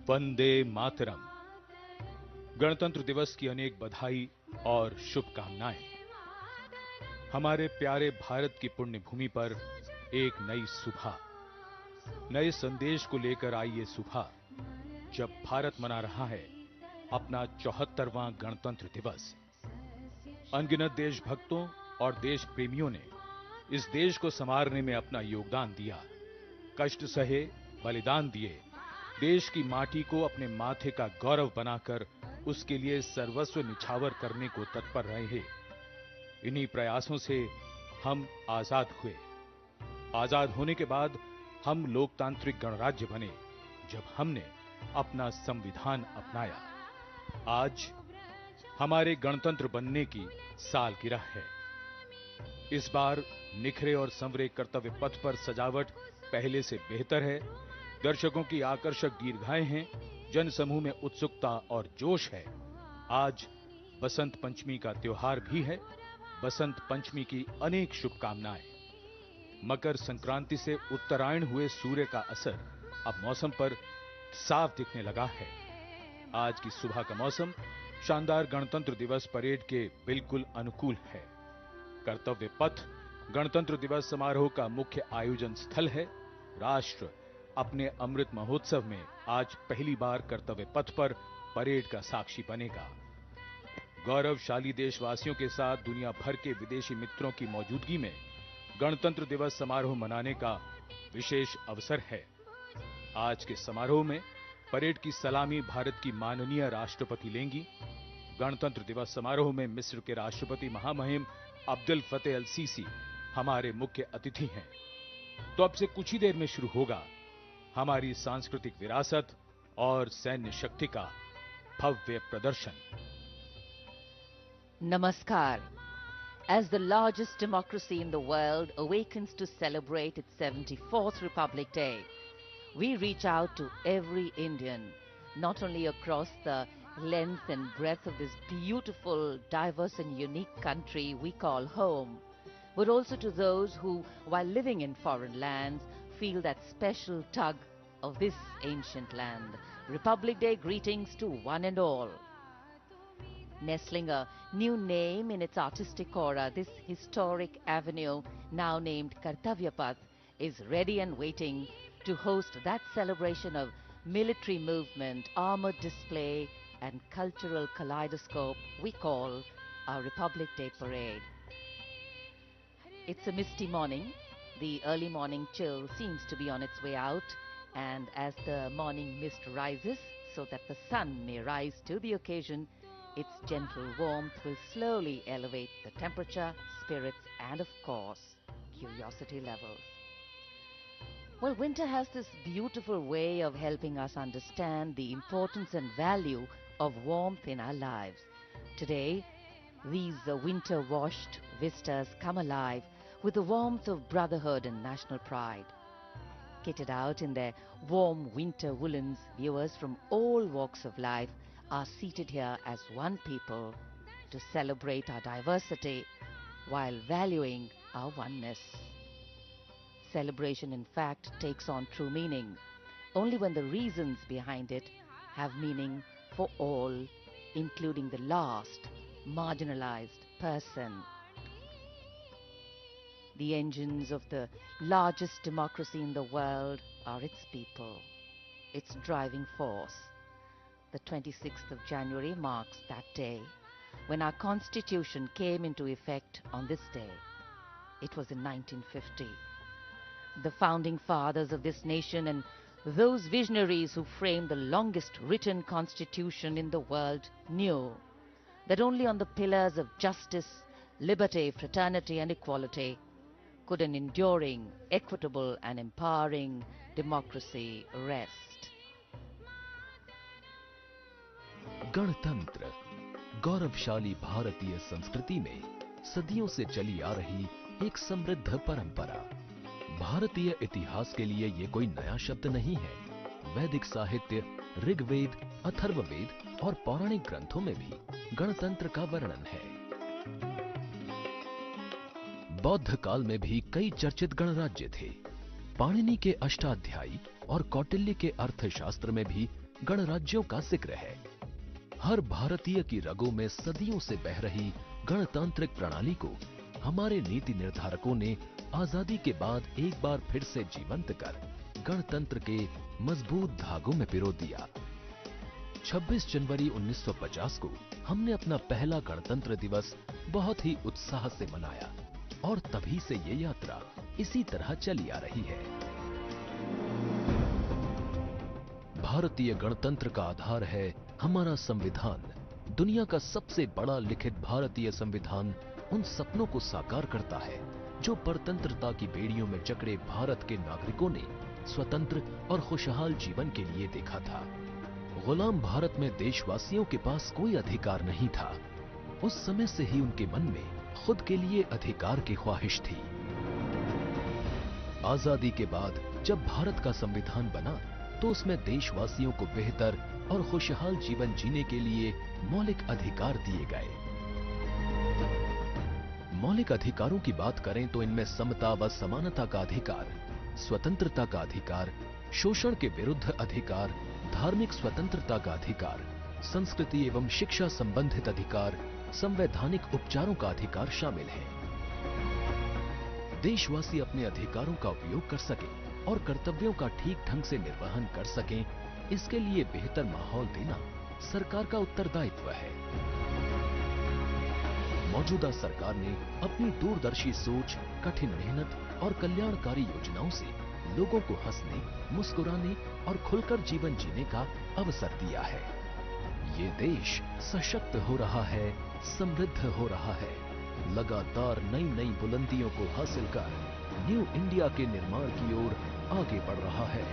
वंदे मातरम। गणतंत्र दिवस की अनेक बधाई और शुभकामनाएं। हमारे प्यारे भारत की पुण्य भूमि पर एक नई सुबह, नए संदेश को लेकर आई ये सुबह, जब भारत मना रहा है अपना 74वां गणतंत्र दिवस। अनगिनत देशभक्तों और देश प्रेमियों ने इस देश को संवारने में अपना योगदान दिया, कष्ट सहे, बलिदान दिए, देश की माटी को अपने माथे का गौरव बनाकर उसके लिए सर्वस्व निछावर करने को तत्पर रहे हैं। इन्हीं प्रयासों से हम आजाद हुए। आजाद होने के बाद हम लोकतांत्रिक गणराज्य बने, जब हमने अपना संविधान अपनाया। आज हमारे गणतंत्र बनने की सालगिरह है। इस बार निखरे और संवरे कर्तव्य पथ पर सजावट पहले से बेहतर है। दर्शकों की आकर्षक दीर्घाएं हैं, जनसमूह में उत्सुकता और जोश है। आज बसंत पंचमी का त्योहार भी है। बसंत पंचमी की अनेक शुभकामनाएं। मकर संक्रांति से उत्तरायण हुए सूर्य का असर अब मौसम पर साफ दिखने लगा है। आज की सुबह का मौसम शानदार गणतंत्र दिवस परेड के बिल्कुल अनुकूल है। कर्तव्य पथ गणतंत्र दिवस समारोह का मुख्य आयोजन स्थल है। राष्ट्र अपने अमृत महोत्सव में आज पहली बार कर्तव्य पथ पर परेड का साक्षी बनेगा। गौरवशाली देशवासियों के साथ दुनिया भर के विदेशी मित्रों की मौजूदगी में गणतंत्र दिवस समारोह मनाने का विशेष अवसर है। आज के समारोह में परेड की सलामी भारत की माननीय राष्ट्रपति लेंगी। गणतंत्र दिवस समारोह में मिस्र के राष्ट्रपति महामहिम अब्दुल फतेह अल सीसी हमारे मुख्य अतिथि हैं। तो अब से कुछ ही देर में शुरू होगा हमारी सांस्कृतिक विरासत और सैन्य शक्ति का भव्य प्रदर्शन। Namaskar. As the largest democracy in the world awakens to celebrate its 74th Republic Day, we reach out to every Indian, not only across the length and breadth of this beautiful, diverse and unique country we call home, but also to those who, while living in foreign lands, feel that special tug of this ancient land. Republic Day greetings to one and all. Nestling a new name in its artistic aura, this historic avenue, now named Kartavya, is ready and waiting to host that celebration of military movement, armored display, and cultural kaleidoscope we call our Republic Day Parade. It's a misty morning. The early morning chill seems to be on its way out, and as the morning mist rises so that the sun may rise to the occasion, its gentle warmth will slowly elevate the temperature, spirits, and of course, curiosity levels. Well, winter has this beautiful way of helping us understand the importance and value of warmth in our lives. Today, these winter-washed vistas come alive with the warmth of brotherhood and national pride. Kitted out in their warm winter woolens, viewers from all walks of life are seated here as one people to celebrate our diversity while valuing our oneness. Celebration, in fact, takes on true meaning only when the reasons behind it have meaning for all, including the last, marginalized person. The engines of the largest democracy in the world are its people, its driving force. The 26th of January marks that day when our Constitution came into effect on this day. It was in 1950. The founding fathers of this nation and those visionaries who framed the longest written constitution in the world knew that only on the pillars of justice, liberty, fraternity and equality could an enduring, equitable and empowering democracy rest. गणतंत्र गौरवशाली भारतीय संस्कृति में सदियों से चली आ रही एक समृद्ध परंपरा। भारतीय इतिहास के लिए ये कोई नया शब्द नहीं है। वैदिक साहित्य, ऋग्वेद, अथर्ववेद और पौराणिक ग्रंथों में भी गणतंत्र का वर्णन है। बौद्ध काल में भी कई चर्चित गणराज्य थे। पाणिनि के अष्टाध्यायी और कौटिल्य के अर्थशास्त्र में भी गणराज्यों का जिक्र है। हर भारतीय की रगों में सदियों से बह रही गणतांत्रिक प्रणाली को हमारे नीति निर्धारकों ने आजादी के बाद एक बार फिर से जीवंत कर गणतंत्र के मजबूत धागों में पिरो दिया। 26 जनवरी 1950 को हमने अपना पहला गणतंत्र दिवस बहुत ही उत्साह से मनाया और तभी से ये यात्रा इसी तरह चली आ रही है। भारतीय गणतंत्र का आधार है हमारा संविधान। दुनिया का सबसे बड़ा लिखित भारतीय संविधान उन सपनों को साकार करता है जो परतंत्रता की बेड़ियों में जकड़े भारत के नागरिकों ने स्वतंत्र और खुशहाल जीवन के लिए देखा था। गुलाम भारत में देशवासियों के पास कोई अधिकार नहीं था। उस समय से ही उनके मन में खुद के लिए अधिकार की ख्वाहिश थी। आजादी के बाद जब भारत का संविधान बना तो उसमें देशवासियों को बेहतर और खुशहाल जीवन जीने के लिए मौलिक अधिकार दिए गए। मौलिक अधिकारों की बात करें तो इनमें समता व समानता का अधिकार, स्वतंत्रता का अधिकार, शोषण के विरुद्ध अधिकार, धार्मिक स्वतंत्रता का अधिकार, संस्कृति एवं शिक्षा संबंधित अधिकार, संवैधानिक उपचारों का अधिकार शामिल है। देशवासी अपने अधिकारों का उपयोग कर सकें और कर्तव्यों का ठीक ढंग से निर्वहन कर सकें, इसके लिए बेहतर माहौल देना सरकार का उत्तरदायित्व है। मौजूदा सरकार ने अपनी दूरदर्शी सोच, कठिन मेहनत और कल्याणकारी योजनाओं से लोगों को हंसने, मुस्कुराने और खुलकर जीवन जीने का अवसर दिया है। ये देश सशक्त हो रहा है, समृद्ध हो रहा है, लगातार नई नई बुलंदियों को हासिल कर न्यू इंडिया के निर्माण की ओर आगे बढ़ रहा है।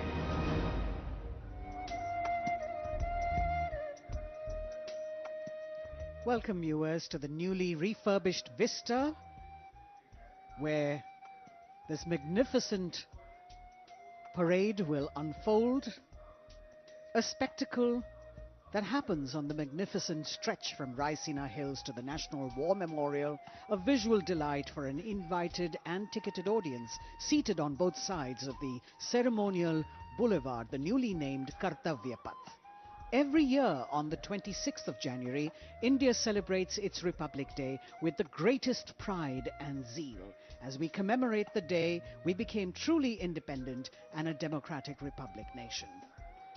Welcome viewers to the newly refurbished Vista, where this magnificent parade will unfold, a spectacle that happens on the magnificent stretch from Raisina Hills to the National War Memorial, a visual delight for an invited and ticketed audience seated on both sides of the ceremonial boulevard, the newly named Kartavya Path. Every year on the 26th of January, India celebrates its Republic Day with the greatest pride and zeal. As we commemorate the day, we became truly independent and a democratic republic nation.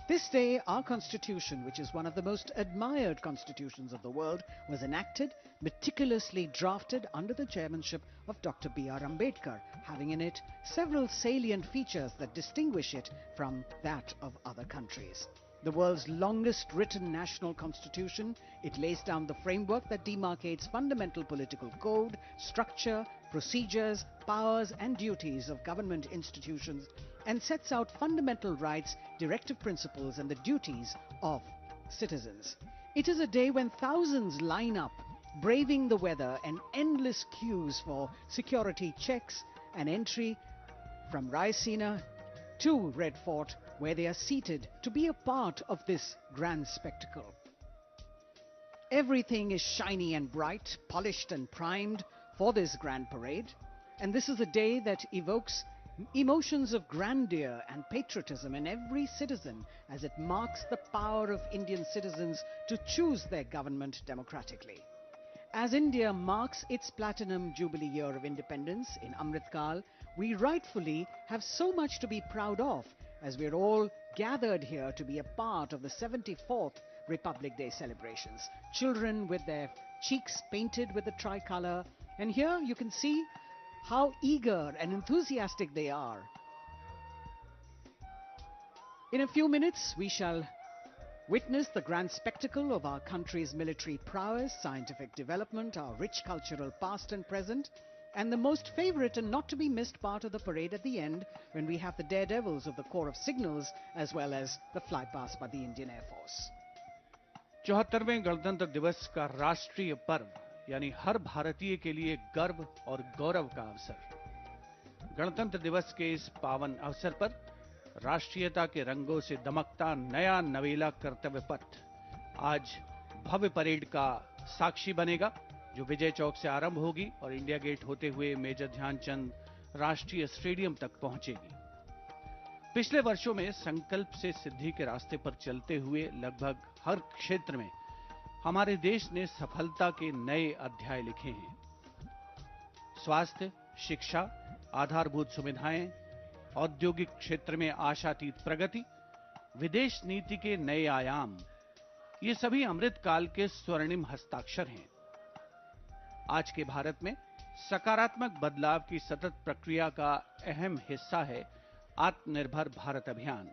This day, our constitution, which is one of the most admired constitutions of the world, was enacted, meticulously drafted under the chairmanship of Dr. B.R. Ambedkar, having in it several salient features that distinguish it from that of other countries. The world's longest written national constitution, it lays down the framework that demarcates fundamental political code, structure, procedures, powers and duties of government institutions and sets out fundamental rights, directive principles and the duties of citizens. It is a day when thousands line up, braving the weather and endless queues for security checks and entry from Raisina to Red Fort, where they are seated to be a part of this grand spectacle. Everything is shiny and bright, polished and primed for this grand parade, and this is a day that evokes emotions of grandeur and patriotism in every citizen as it marks the power of Indian citizens to choose their government democratically. As India marks its platinum jubilee year of independence in Amrit Kal, we rightfully have so much to be proud of as we're all gathered here to be a part of the 74th Republic Day celebrations. Children with their cheeks painted with the tricolour, and here you can see how eager and enthusiastic they are. In a few minutes, we shall witness the grand spectacle of our country's military prowess, scientific development, our rich cultural past and present, and the most favourite and not to be missed part of the parade at the end, when we have the daredevils of the Corps of Signals as well as the flypast by the Indian Air Force. 74वें गणतंत्र दिवस का राष्ट्रीय पर्व यानी हर भारतीय के लिए गर्व और गौरव का अवसर। गणतंत्र दिवस के इस पावन अवसर पर राष्ट्रीयता के रंगों से दमकता नया नवेला कर्तव्य पथ आज भव्य परेड का साक्षी बनेगा, जो विजय चौक से आरंभ होगी और इंडिया गेट होते हुए मेजर ध्यानचंद राष्ट्रीय स्टेडियम तक पहुंचेगी। पिछले वर्षों में संकल्प से सिद्धि के रास्ते पर चलते हुए लगभग हर क्षेत्र में हमारे देश ने सफलता के नए अध्याय लिखे हैं। स्वास्थ्य, शिक्षा, आधारभूत सुविधाएं, औद्योगिक क्षेत्र में आशातीत प्रगति, विदेश नीति के नए आयाम, ये सभी अमृत काल के स्वर्णिम हस्ताक्षर हैं। आज के भारत में सकारात्मक बदलाव की सतत प्रक्रिया का अहम हिस्सा है आत्मनिर्भर भारत अभियान।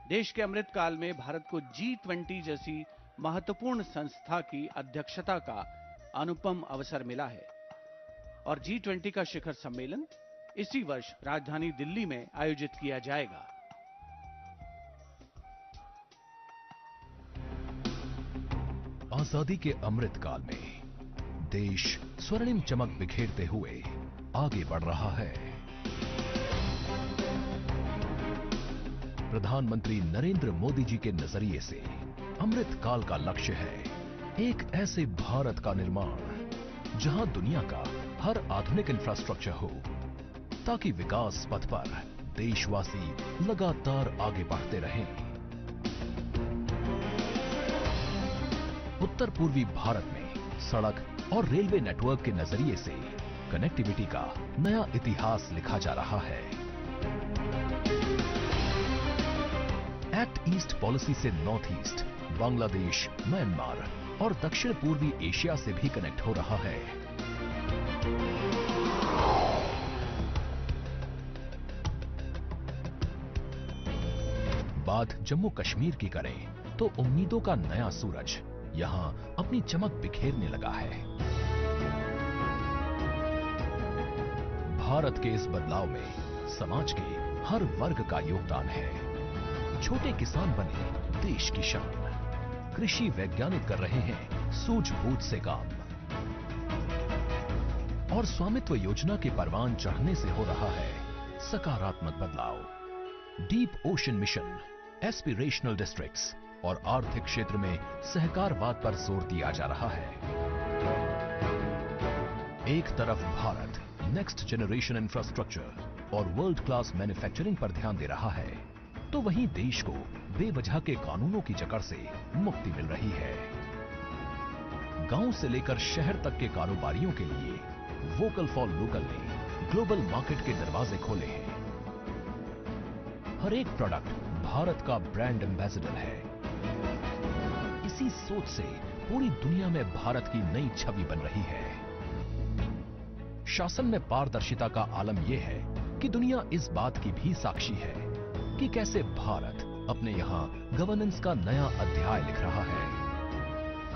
देश के अमृत काल में भारत को G20 जैसी महत्वपूर्ण संस्था की अध्यक्षता का अनुपम अवसर मिला है और G20 का शिखर सम्मेलन इसी वर्ष राजधानी दिल्ली में आयोजित किया जाएगा। आजादी के अमृत काल में देश स्वर्णिम चमक बिखेरते हुए आगे बढ़ रहा है। प्रधानमंत्री नरेंद्र मोदी जी के नजरिए से अमृत काल का लक्ष्य है एक ऐसे भारत का निर्माण जहां दुनिया का हर आधुनिक इंफ्रास्ट्रक्चर हो, ताकि विकास पथ पर देशवासी लगातार आगे बढ़ते रहें। उत्तर पूर्वी भारत में सड़क और रेलवे नेटवर्क के नजरिए से कनेक्टिविटी का नया इतिहास लिखा जा रहा है। एक्ट ईस्ट पॉलिसी से नॉर्थ ईस्ट, बांग्लादेश, म्यांमार और दक्षिण पूर्वी एशिया से भी कनेक्ट हो रहा है। बात जम्मू कश्मीर की करें तो उम्मीदों का नया सूरज यहां अपनी चमक बिखेरने लगा है। भारत के इस बदलाव में समाज के हर वर्ग का योगदान है। छोटे किसान बने देश की शान, कृषि वैज्ञानिक कर रहे हैं सूझबूझ से काम, और स्वामित्व योजना के परवान चढ़ने से हो रहा है सकारात्मक बदलाव। Deep ocean mission, aspirational districts और आर्थिक क्षेत्र में सहकारवाद पर जोर दिया जा रहा है। एक तरफ भारत नेक्स्ट जनरेशन इंफ्रास्ट्रक्चर और वर्ल्ड क्लास मैन्युफैक्चरिंग पर ध्यान दे रहा है, तो वहीं देश को बेवजह के कानूनों की जकड़ से मुक्ति मिल रही है। गांव से लेकर शहर तक के कारोबारियों के लिए वोकल फॉर लोकल ने ग्लोबल मार्केट के दरवाजे खोले हैं। हर एक प्रोडक्ट भारत का ब्रांड एम्बेसडर है। इसी सोच से पूरी दुनिया में भारत की नई छवि बन रही है। शासन में पारदर्शिता का आलम यह है कि दुनिया इस बात की भी साक्षी है कि कैसे भारत अपने यहाँ गवर्नेंस का नया अध्याय लिख रहा है।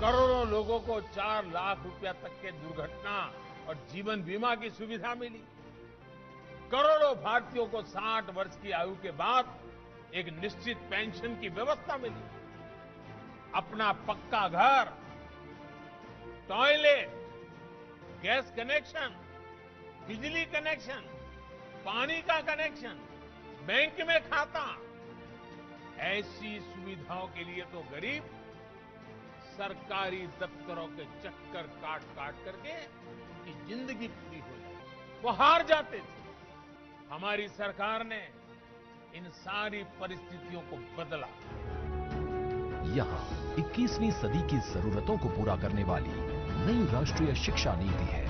करोड़ों लोगों को 4 लाख रुपया तक के दुर्घटना और जीवन बीमा की सुविधा मिली। करोड़ों भारतीयों को 60 वर्ष की आयु के बाद एक निश्चित पेंशन की व्यवस्था मिली। अपना पक्का घर, टॉयलेट, गैस कनेक्शन, बिजली कनेक्शन, पानी का कनेक्शन, बैंक में खाता, ऐसी सुविधाओं के लिए तो गरीब सरकारी दफ्तरों के चक्कर काट काट करके उनकी जिंदगी पूरी हो जाती, वो हार जाते थे। हमारी सरकार ने इन सारी परिस्थितियों को बदला। यहाँ 21वीं सदी की जरूरतों को पूरा करने वाली नई राष्ट्रीय शिक्षा नीति है।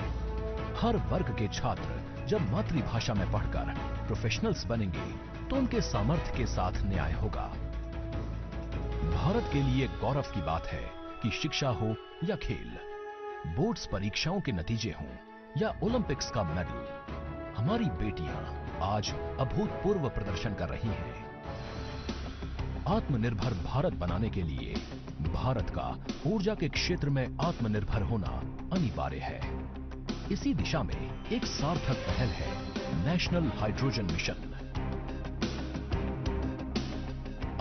हर वर्ग के छात्र जब मातृभाषा में पढ़कर प्रोफेशनल्स बनेंगे तो उनके सामर्थ्य के साथ न्याय होगा। भारत के लिए गौरव की बात है कि शिक्षा हो या खेल, बोर्ड्स परीक्षाओं के नतीजे हों या ओलंपिक्स का मेडल, हमारी बेटियां आज अभूतपूर्व प्रदर्शन कर रही हैं। आत्मनिर्भर भारत बनाने के लिए भारत का ऊर्जा के क्षेत्र में आत्मनिर्भर होना अनिवार्य है। इसी दिशा में एक सार्थक पहल है नेशनल हाइड्रोजन मिशन।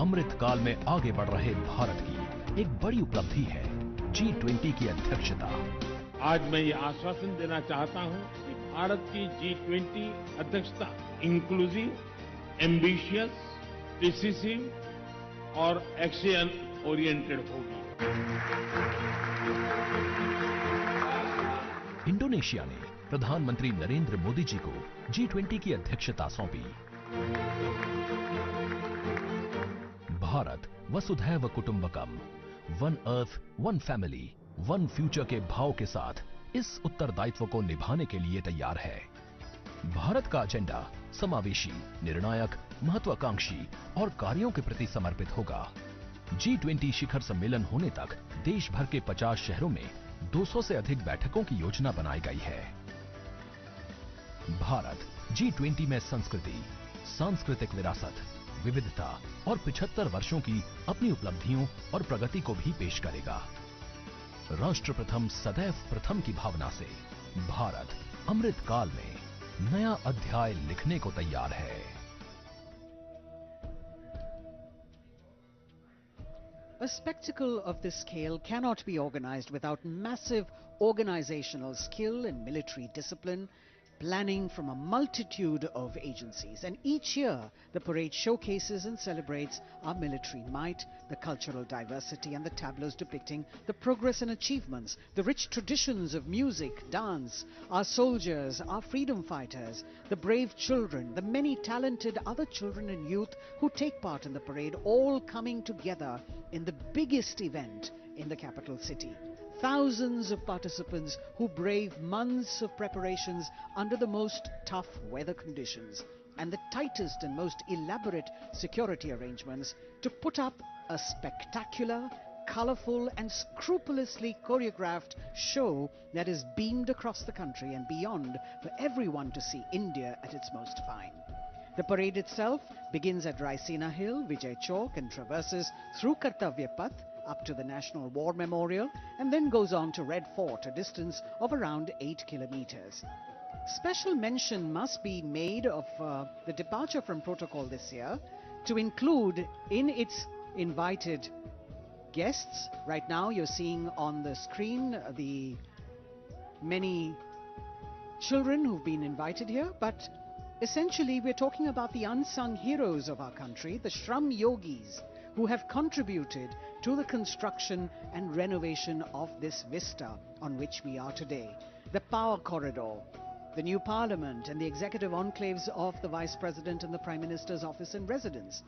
अमृत काल में आगे बढ़ रहे भारत की एक बड़ी उपलब्धि है G20 की अध्यक्षता। आज मैं ये आश्वासन देना चाहता हूं कि भारत की G20 अध्यक्षता इंक्लूसिव, एम्बिशियस, डिसिसिव और एक्शन ओरिएंटेड होगी। इंडोनेशिया ने प्रधानमंत्री नरेंद्र मोदी जी को G20 की अध्यक्षता सौंपी। भारत वसुधैव कुटुंबकम, one earth one family one future के भाव के साथ इस उत्तरदायित्व को निभाने के लिए तैयार है। भारत का एजेंडा समावेशी, निर्णायक, महत्वाकांक्षी और कार्यों के प्रति समर्पित होगा। G20 शिखर सम्मेलन होने तक देश भर के 50 शहरों में 200 से अधिक बैठकों की योजना बनाई गई है। भारत G20 में संस्कृति, सांस्कृतिक विरासत, विविधता और 75 वर्षों की अपनी उपलब्धियों और प्रगति को भी पेश करेगा। राष्ट्र प्रथम सदैव प्रथम की भावना से भारत अमृत काल में नया अध्याय लिखने को तैयार है। A spectacle of this scale cannot be organized without massive organizational skill and military discipline, planning from a multitude of agencies. And each year, the parade showcases and celebrates our military might, the cultural diversity, and the tableaus depicting the progress and achievements, the rich traditions of music, dance, our soldiers, our freedom fighters, the brave children, the many talented other children and youth who take part in the parade, all coming together in the biggest event in the capital city. Thousands of participants who brave months of preparations under the most tough weather conditions and the tightest and most elaborate security arrangements to put up a spectacular, colorful and scrupulously choreographed show that is beamed across the country and beyond for everyone to see India at its most fine. The parade itself begins at Raisina Hill, Vijay Chowk, and traverses through Kartavya Path up to the National War Memorial and then goes on to Red Fort, a distance of around 8 kilometers. Special mention must be made of the departure from protocol this year to include in its invited guests. Right now you're seeing on the screen the many children who've been invited here, but essentially we're talking about the unsung heroes of our country, the Shram Yogis, who have contributed to the construction and renovation of this vista on which we are today. The power corridor, the new parliament and the executive enclaves of the Vice President and the Prime Minister's office and residence.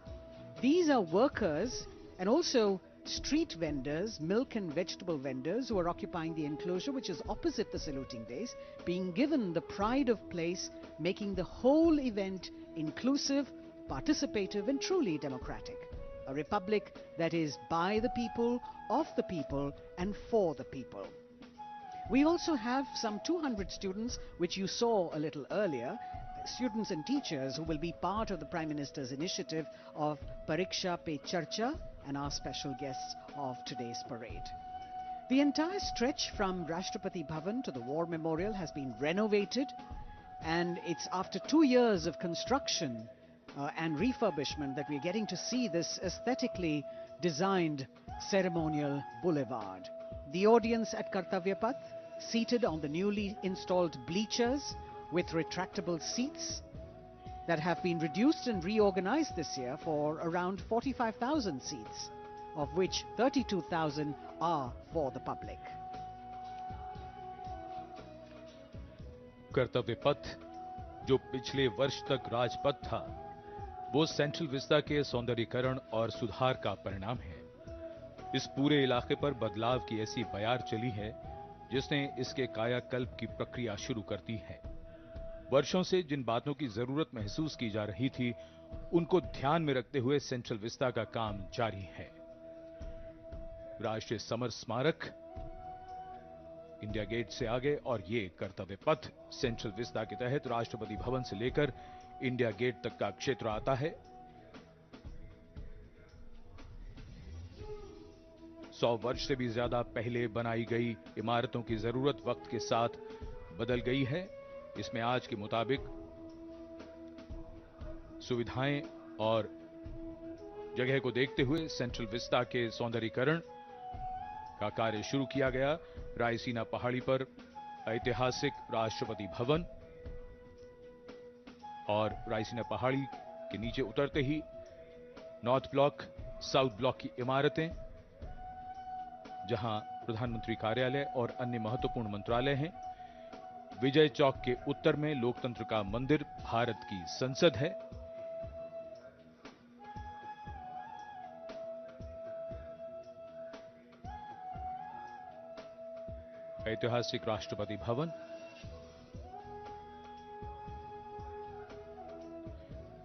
These are workers and also street vendors, milk and vegetable vendors who are occupying the enclosure which is opposite the saluting base, being given the pride of place, making the whole event inclusive, participative and truly democratic. A republic that is by the people, of the people and for the people. We also have some 200 students, which you saw a little earlier, students and teachers who will be part of the Prime Minister's initiative of Pariksha Pe Charcha and our special guests of today's parade. The entire stretch from Rashtrapati Bhavan to the War Memorial has been renovated, and it's after 2 years of construction and refurbishment that we're getting to see this aesthetically designed ceremonial boulevard. The audience at Kartavya Path, seated on the newly installed bleachers with retractable seats that have been reduced and reorganized this year for around 45,000 seats, of which 32,000 are for the public. कर्तव्य पथ जो पिछले वर्ष तक राजपथ था, वो central Vista के सौंदर्यीकरण और सुधार का परिणाम है। इस पूरे इलाके पर बदलाव की ऐसी बयार चली है जिसने इसके कायाकल्प की प्रक्रिया शुरू कर दी है। वर्षों से जिन बातों की जरूरत महसूस की जा रही थी, उनको ध्यान में रखते हुए सेंट्रल विस्टा का काम जारी है। राष्ट्रीय समर स्मारक इंडिया गेट से आगे और ये कर्तव्य पथ सेंट्रल विस्टा के तहत राष्ट्रपति भवन से लेकर इंडिया गेट तक का क्षेत्र आता है। 100 वर्ष से भी ज्यादा पहले बनाई गई इमारतों की जरूरत वक्त के साथ बदल गई है। इसमें आज के मुताबिक सुविधाएं और जगह को देखते हुए सेंट्रल विस्टा के सौंदर्यीकरण का कार्य शुरू किया गया। रायसीना पहाड़ी पर ऐतिहासिक राष्ट्रपति भवन और रायसीना पहाड़ी के नीचे उतरते ही नॉर्थ ब्लॉक, साउथ ब्लॉक की इमारतें, जहां प्रधानमंत्री कार्यालय और अन्य महत्वपूर्ण मंत्रालय हैं। विजय चौक के उत्तर में लोकतंत्र का मंदिर, भारत की संसद है। ऐतिहासिक राष्ट्रपति भवन,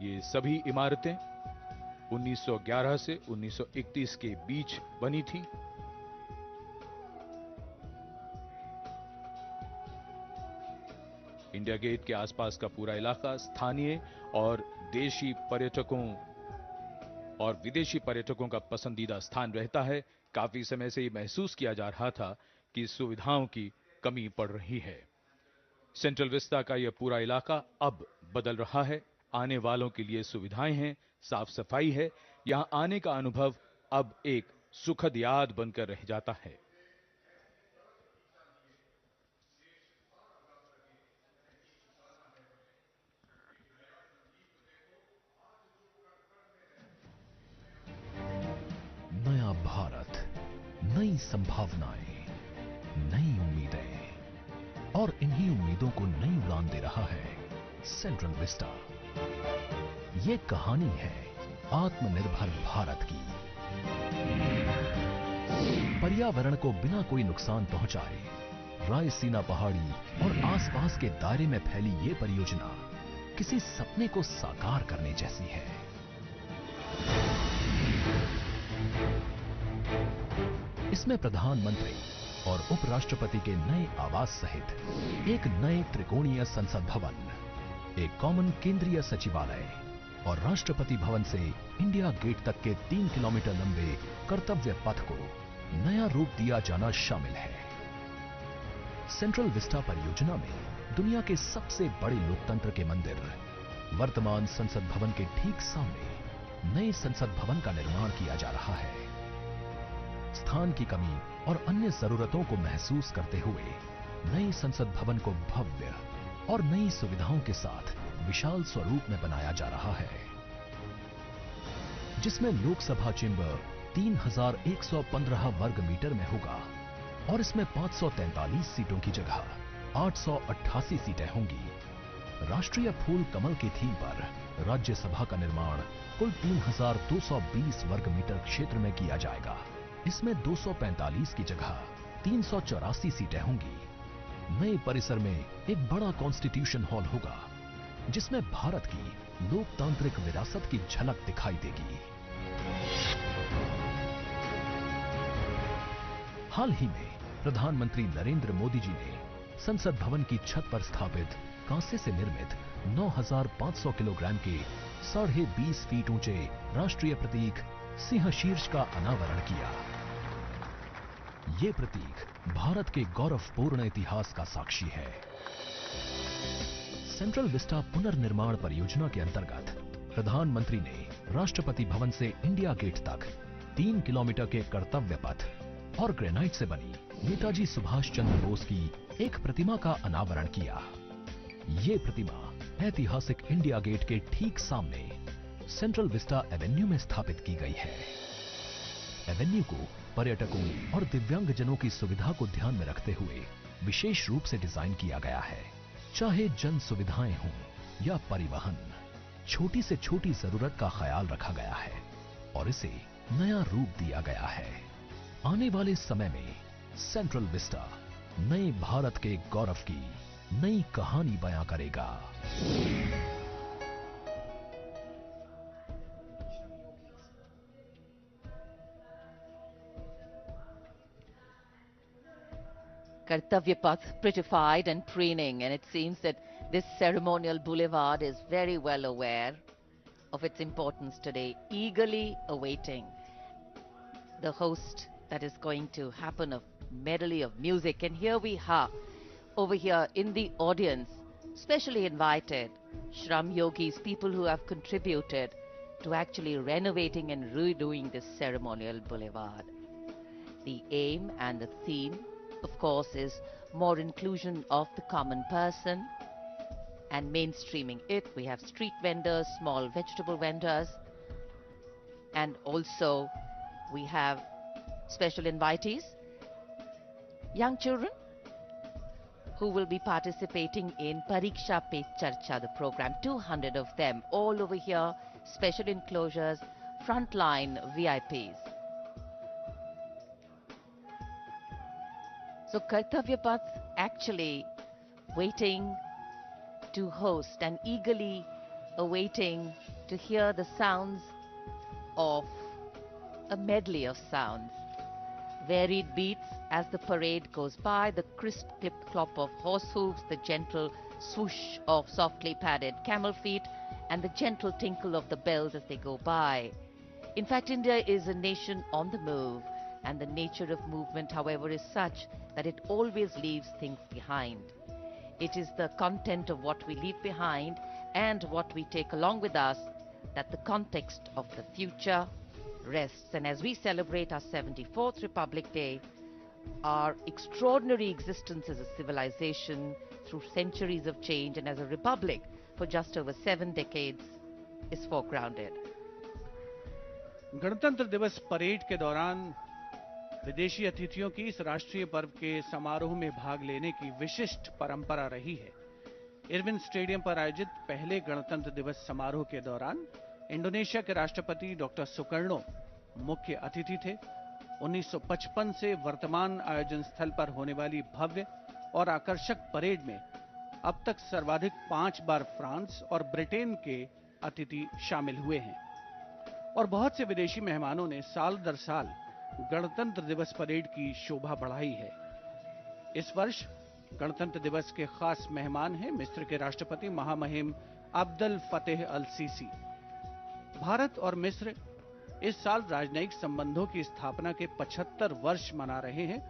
ये सभी इमारतें 1911 से 1931 के बीच बनी थी। इंडिया गेट के आसपास का पूरा इलाका स्थानीय और देशी पर्यटकों और विदेशी पर्यटकों का पसंदीदा स्थान रहता है। काफी समय से ये महसूस किया जा रहा था कि सुविधाओं की कमी पड़ रही है। सेंट्रल विस्टा का यह पूरा इलाका अब बदल रहा है। आने वालों के लिए सुविधाएं हैं, साफ सफाई है। यहां आने का अनुभव अब एक सुखद याद बनकर रह जाता है। नया भारत, नई संभावनाएं, नई उम्मीदें, और इन्हीं उम्मीदों को नई उड़ान दे रहा है सेंट्रल विस्टा। ये कहानी है आत्मनिर्भर भारत की। पर्यावरण को बिना कोई नुकसान पहुंचाए रायसीना पहाड़ी और आसपास के दायरे में फैली ये परियोजना किसी सपने को साकार करने जैसी है। इसमें प्रधानमंत्री और उपराष्ट्रपति के नए आवास सहित एक नए त्रिकोणीय संसद भवन, एक कॉमन केंद्रीय सचिवालय और राष्ट्रपति भवन से इंडिया गेट तक के 3 किलोमीटर लंबे कर्तव्य पथ को नया रूप दिया जाना शामिल है। सेंट्रल विस्टा परियोजना में दुनिया के सबसे बड़े लोकतंत्र के मंदिर, वर्तमान संसद भवन के ठीक सामने नए संसद भवन का निर्माण किया जा रहा है। स्थान की कमी और अन्य जरूरतों को महसूस करते हुए नए संसद भवन को भव्य और नई सुविधाओं के साथ विशाल स्वरूप में बनाया जा रहा है, जिसमें लोकसभा चेंबर 3115 वर्ग मीटर में होगा और इसमें 543 सीटों की जगह 888 सीटें होंगी। राष्ट्रीय फूल कमल की थीम पर राज्यसभा का निर्माण कुल 3220 वर्ग मीटर क्षेत्र में किया जाएगा। इसमें 245 की जगह 384 सीटें होंगी। नए परिसर में एक बड़ा कॉन्स्टिट्यूशन हॉल होगा, जिसमें भारत की लोकतांत्रिक विरासत की झलक दिखाई देगी। हाल ही में प्रधानमंत्री नरेंद्र मोदी जी ने संसद भवन की छत पर स्थापित कांसे से निर्मित 9500 किलोग्राम के 20.5 फीट ऊंचे राष्ट्रीय प्रतीक सिंह शीर्ष का अनावरण किया। ये प्रतीक भारत के गौरवपूर्ण इतिहास का साक्षी है। सेंट्रल विस्टा पुनर्निर्माण परियोजना के अंतर्गत प्रधानमंत्री ने राष्ट्रपति भवन से इंडिया गेट तक 3 किलोमीटर के कर्तव्य पथ और ग्रेनाइट से बनी नेताजी सुभाष चंद्र बोस की एक प्रतिमा का अनावरण किया। ये प्रतिमा ऐतिहासिक इंडिया गेट के ठीक सामने सेंट्रल विस्टा एवेन्यू में स्थापित की गई है। एवेन्यू को पर्यटकों और दिव्यांगजनों की सुविधा को ध्यान में रखते हुए विशेष रूप से डिजाइन किया गया है। चाहे जन सुविधाएं हों या परिवहन, छोटी से छोटी जरूरत का ख्याल रखा गया है और इसे नया रूप दिया गया है। आने वाले समय में सेंट्रल विस्टा नए भारत के गौरव की नई कहानी बयां करेगा। Kartavya Path prettified and preening, and it seems that this ceremonial boulevard is very well aware of its importance today, eagerly awaiting the host that is going to happen of medley of music. And here we are, over here in the audience, specially invited Shram Yogis, people who have contributed to actually renovating and redoing this ceremonial boulevard. The aim and the theme, of course, is more inclusion of the common person and mainstreaming it. We have street vendors, small vegetable vendors, and also we have special invitees, young children who will be participating in Pariksha Pe Charcha, the program. 200 of them all over here, special enclosures, frontline VIPs. So Kartavya Path actually waiting to host and eagerly awaiting to hear the sounds of a medley of sounds. Varied beats as the parade goes by, the crisp clip-clop of horse hooves, the gentle swoosh of softly padded camel feet, and the gentle tinkle of the bells as they go by. In fact, India is a nation on the move, and the nature of movement, however, is such that it always leaves things behind. It is the content of what we leave behind and what we take along with us that the context of the future rests. And as we celebrate our 74th Republic Day, our extraordinary existence as a civilization through centuries of change and as a republic for just over 7 decades is foregrounded. गणतंत्र दिवस parade के दौरान विदेशी अतिथियों की इस राष्ट्रीय पर्व के समारोह में भाग लेने की विशिष्ट परंपरा रही है। इरविन स्टेडियम पर आयोजित पहले गणतंत्र दिवस समारोह के दौरान इंडोनेशिया के राष्ट्रपति डॉक्टर सुकर्णो मुख्य अतिथि थे। 1955 से वर्तमान आयोजन स्थल पर होने वाली भव्य और आकर्षक परेड में अब तक सर्वाधिक 5 बार फ्रांस और ब्रिटेन के अतिथि शामिल हुए हैं और बहुत से विदेशी मेहमानों ने साल दर साल गणतंत्र दिवस परेड की शोभा बढ़ाई है। इस वर्ष गणतंत्र दिवस के खास मेहमान हैं मिस्र के राष्ट्रपति महामहिम अब्दुल फतेह अल सीसी। भारत और मिस्र इस साल राजनयिक संबंधों की स्थापना के 75 वर्ष मना रहे हैं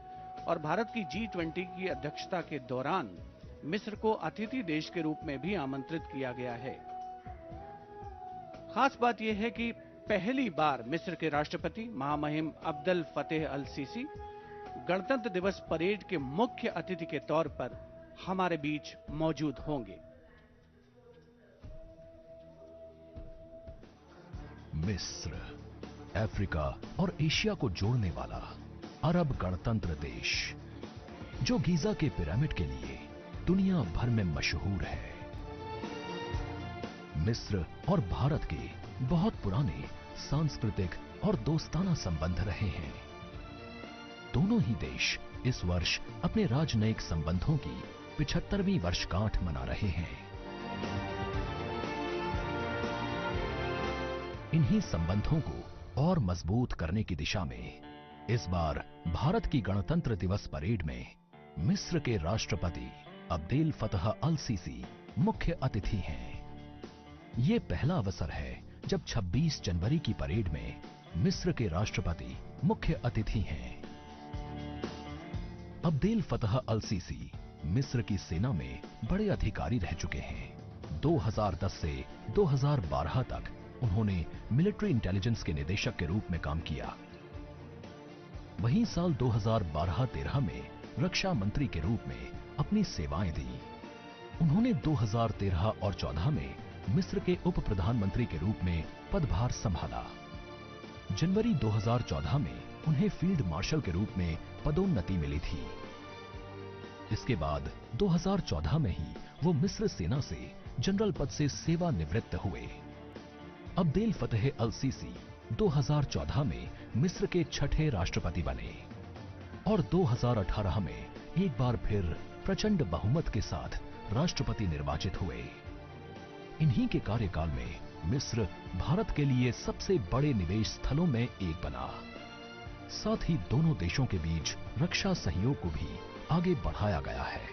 और भारत की G20 की अध्यक्षता के दौरान मिस्र को अतिथि देश के रूप में भी आमंत्रित किया गया है। खास बात यह है कि पहली बार मिस्र के राष्ट्रपति महामहिम अब्दुल फतेह अल सीसी गणतंत्र दिवस परेड के मुख्य अतिथि के तौर पर हमारे बीच मौजूद होंगे। मिस्र, अफ्रीका और एशिया को जोड़ने वाला अरब गणतंत्र देश, जो गीजा के पिरामिड के लिए दुनिया भर में मशहूर है। मिस्र और भारत के बहुत पुराने सांस्कृतिक और दोस्ताना संबंध रहे हैं। दोनों ही देश इस वर्ष अपने राजनयिक संबंधों की 75वीं वर्षगांठ मना रहे हैं। इन्हीं संबंधों को और मजबूत करने की दिशा में इस बार भारत की गणतंत्र दिवस परेड में मिस्र के राष्ट्रपति अब्देल फतह अल सीसी मुख्य अतिथि हैं। ये पहला अवसर है जब 26 जनवरी की परेड में मिस्र के राष्ट्रपति मुख्य अतिथि हैं। अब्देल फतह अल सीसी मिस्र की सेना में बड़े अधिकारी रह चुके हैं। 2010 से 2012 तक उन्होंने मिलिट्री इंटेलिजेंस के निदेशक के रूप में काम किया। वहीं साल 2012-13 में रक्षा मंत्री के रूप में अपनी सेवाएं दी। उन्होंने 2013 और 14 में मिस्र के उप प्रधानमंत्री के रूप में पदभार संभाला। जनवरी 2014 में उन्हें फील्ड मार्शल के रूप में पदोन्नति मिली थी। इसके बाद 2014 में ही वो मिस्र सेना से जनरल पद से सेवानिवृत्त हुए। अब्देल फतेह अल सीसी 2014 में मिस्र के छठे राष्ट्रपति बने और 2018 में एक बार फिर प्रचंड बहुमत के साथ राष्ट्रपति निर्वाचित हुए। इन्हीं के कार्यकाल में मिस्र भारत के लिए सबसे बड़े निवेश स्थलों में एक बना। साथ ही दोनों देशों के बीच रक्षा सहयोग को भी आगे बढ़ाया गया है।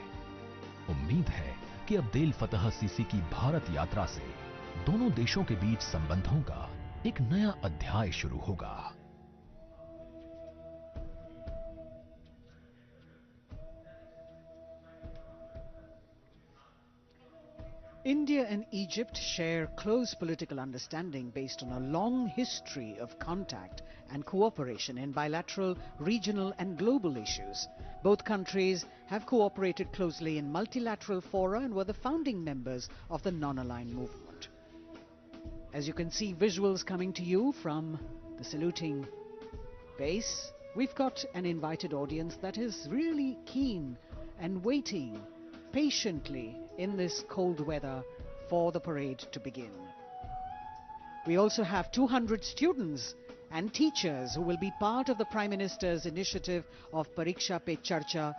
उम्मीद है कि अब्देल फतह सीसी की भारत यात्रा से दोनों देशों के बीच संबंधों का एक नया अध्याय शुरू होगा। India and Egypt share close political understanding based on a long history of contact and cooperation in bilateral, regional and global issues. Both countries have cooperated closely in multilateral fora and were the founding members of the non-aligned movement. As you can see visuals coming to you from the saluting base, we've got an invited audience that is really keen and waiting patiently in this cold weather for the parade to begin. We also have 200 students and teachers who will be part of the Prime Minister's initiative of Pariksha Pe Charcha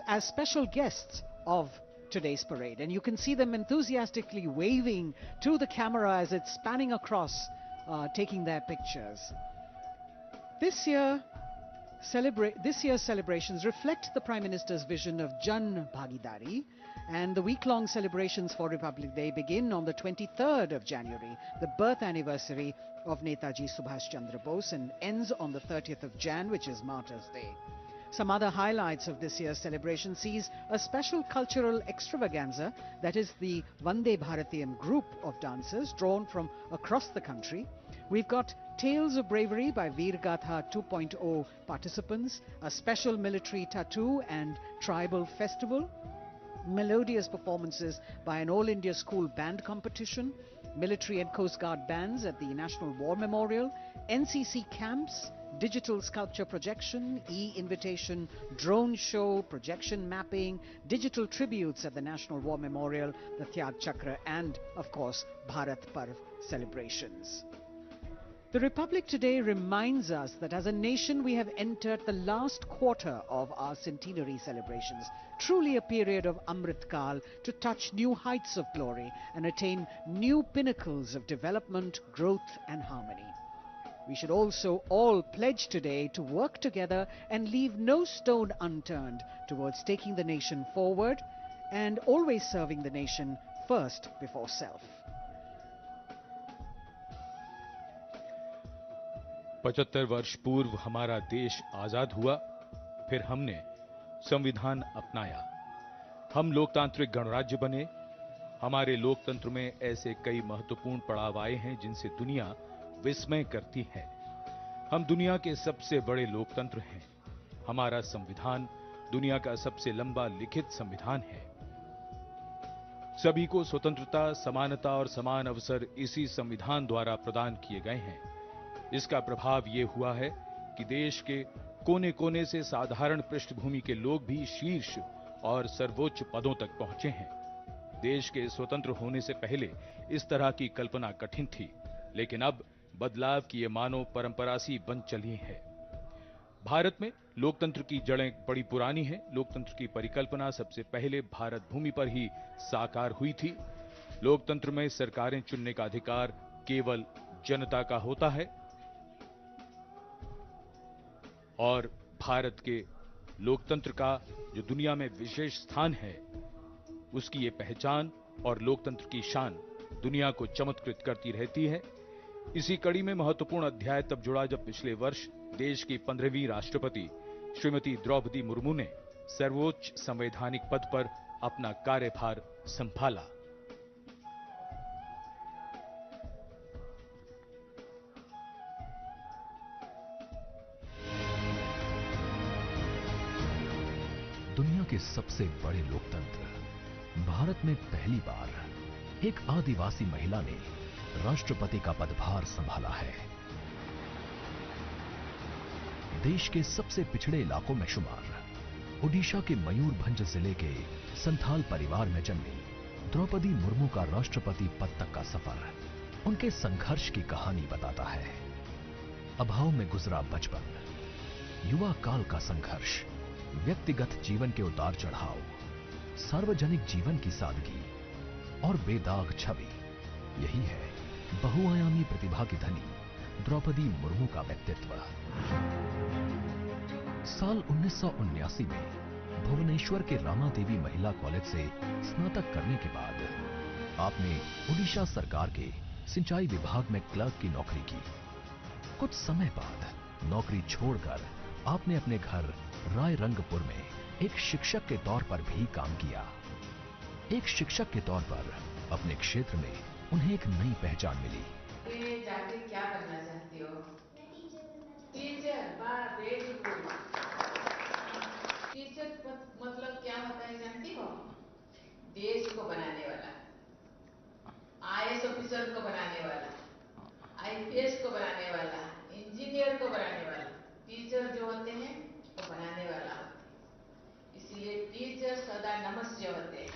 as special guests of today's parade. And you can see them enthusiastically waving to the camera as it's spanning across, taking their pictures. This year's celebrations reflect the Prime Minister's vision of Jan Bhagidari, and the week-long celebrations for Republic Day begin on the 23rd of January, the birth anniversary of Netaji Subhash Chandra Bose, and ends on the 30th of Jan, which is Martyrs' Day. Some other highlights of this year's celebration sees a special cultural extravaganza, that is the Vande Bharatiyam group of dancers drawn from across the country. We've got Tales of Bravery by Veer Gatha 2.0 participants, a special military tattoo and tribal festival, melodious performances by an All India School Band competition, military and Coast Guard bands at the National War Memorial, NCC camps, digital sculpture projection, e-invitation, drone show, projection mapping, digital tributes at the National War Memorial, the Tyag Chakra, and, of course, Bharat Parv celebrations. The Republic today reminds us that as a nation we have entered the last quarter of our centenary celebrations, truly a period of Amrit Kal, to touch new heights of glory and attain new pinnacles of development, growth and harmony. We should also all pledge today to work together and leave no stone unturned towards taking the nation forward and always serving the nation first before self. 75 वर्ष पूर्व हमारा देश आजाद हुआ, फिर हमने संविधान अपनाया, हम लोकतांत्रिक गणराज्य बने। हमारे लोकतंत्र में ऐसे कई महत्वपूर्ण पड़ाव आए हैं जिनसे दुनिया विस्मय करती है। हम दुनिया के सबसे बड़े लोकतंत्र हैं। हमारा संविधान दुनिया का सबसे लंबा लिखित संविधान है। सभी को स्वतंत्रता, समानता और समान अवसर इसी संविधान द्वारा प्रदान किए गए हैं। इसका प्रभाव यह हुआ है कि देश के कोने कोने से साधारण पृष्ठभूमि के लोग भी शीर्ष और सर्वोच्च पदों तक पहुंचे हैं। देश के स्वतंत्र होने से पहले इस तरह की कल्पना कठिन थी, लेकिन अब बदलाव की ये मानव परंपरा सी बन चली है। भारत में लोकतंत्र की जड़ें बड़ी पुरानी हैं। लोकतंत्र की परिकल्पना सबसे पहले भारत भूमि पर ही साकार हुई थी। लोकतंत्र में सरकारें चुनने का अधिकार केवल जनता का होता है और भारत के लोकतंत्र का जो दुनिया में विशेष स्थान है, उसकी ये पहचान और लोकतंत्र की शान दुनिया को चमत्कृत करती रहती है। इसी कड़ी में महत्वपूर्ण अध्याय तब जुड़ा जब पिछले वर्ष देश की 15वीं राष्ट्रपति श्रीमती द्रौपदी मुर्मू ने सर्वोच्च संवैधानिक पद पर अपना कार्यभार संभाला। दुनिया के सबसे बड़े लोकतंत्र भारत में पहली बार एक आदिवासी महिला ने राष्ट्रपति का पदभार संभाला है। देश के सबसे पिछड़े इलाकों में शुमार ओडिशा के मयूरभंज जिले के संथाल परिवार में जन्मी द्रौपदी मुर्मू का राष्ट्रपति पद तक का सफर उनके संघर्ष की कहानी बताता है। अभाव में गुजरा बचपन, युवा काल का संघर्ष, व्यक्तिगत जीवन के उतार चढ़ाव, सार्वजनिक जीवन की सादगी और बेदाग छवि, यही है बहुआयामी प्रतिभा की धनी द्रौपदी मुर्मू का व्यक्तित्व। साल 1979 में भुवनेश्वर के रामा देवी महिला कॉलेज से स्नातक करने के बाद आपने ओडिशा सरकार के सिंचाई विभाग में क्लर्क की नौकरी की। कुछ समय बाद नौकरी छोड़कर आपने अपने घर रायरंगपुर में एक शिक्षक के तौर पर भी काम किया। एक शिक्षक के तौर पर अपने क्षेत्र में उन्हें एक नई पहचान मिली। जाके क्या करना चाहती हो? टीचर। वाह, वेरी गुड। टीचर मतलब क्या होता है जानती हो? देश को बनाने वाला, आईएएस ऑफिसर को बनाने वाला, आईपीएस को बनाने वाला, इंजीनियर को बनाने वाला। टीचर जो होते हैं वो बनाने वाला होते हैं, इसलिए टीचर सदा नमस्य होते हैं।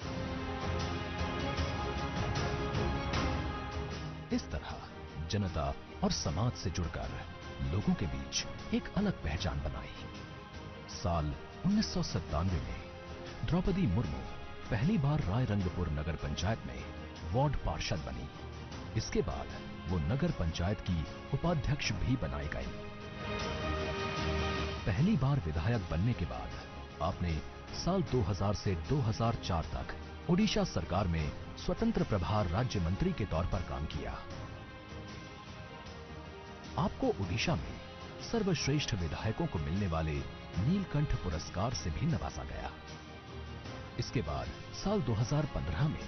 इस तरह जनता और समाज से जुड़कर लोगों के बीच एक अलग पहचान बनाई। साल 1997 में द्रौपदी मुर्मू पहली बार रायरंगपुर नगर पंचायत में वार्ड पार्षद बनी। इसके बाद वो नगर पंचायत की उपाध्यक्ष भी बनाई गई। पहली बार विधायक बनने के बाद आपने साल 2000 से 2004 तक ओडिशा सरकार में स्वतंत्र प्रभार राज्य मंत्री के तौर पर काम किया। आपको ओडिशा में सर्वश्रेष्ठ विधायकों को मिलने वाले नीलकंठ पुरस्कार से भी नवाजा गया। इसके बाद साल 2015 में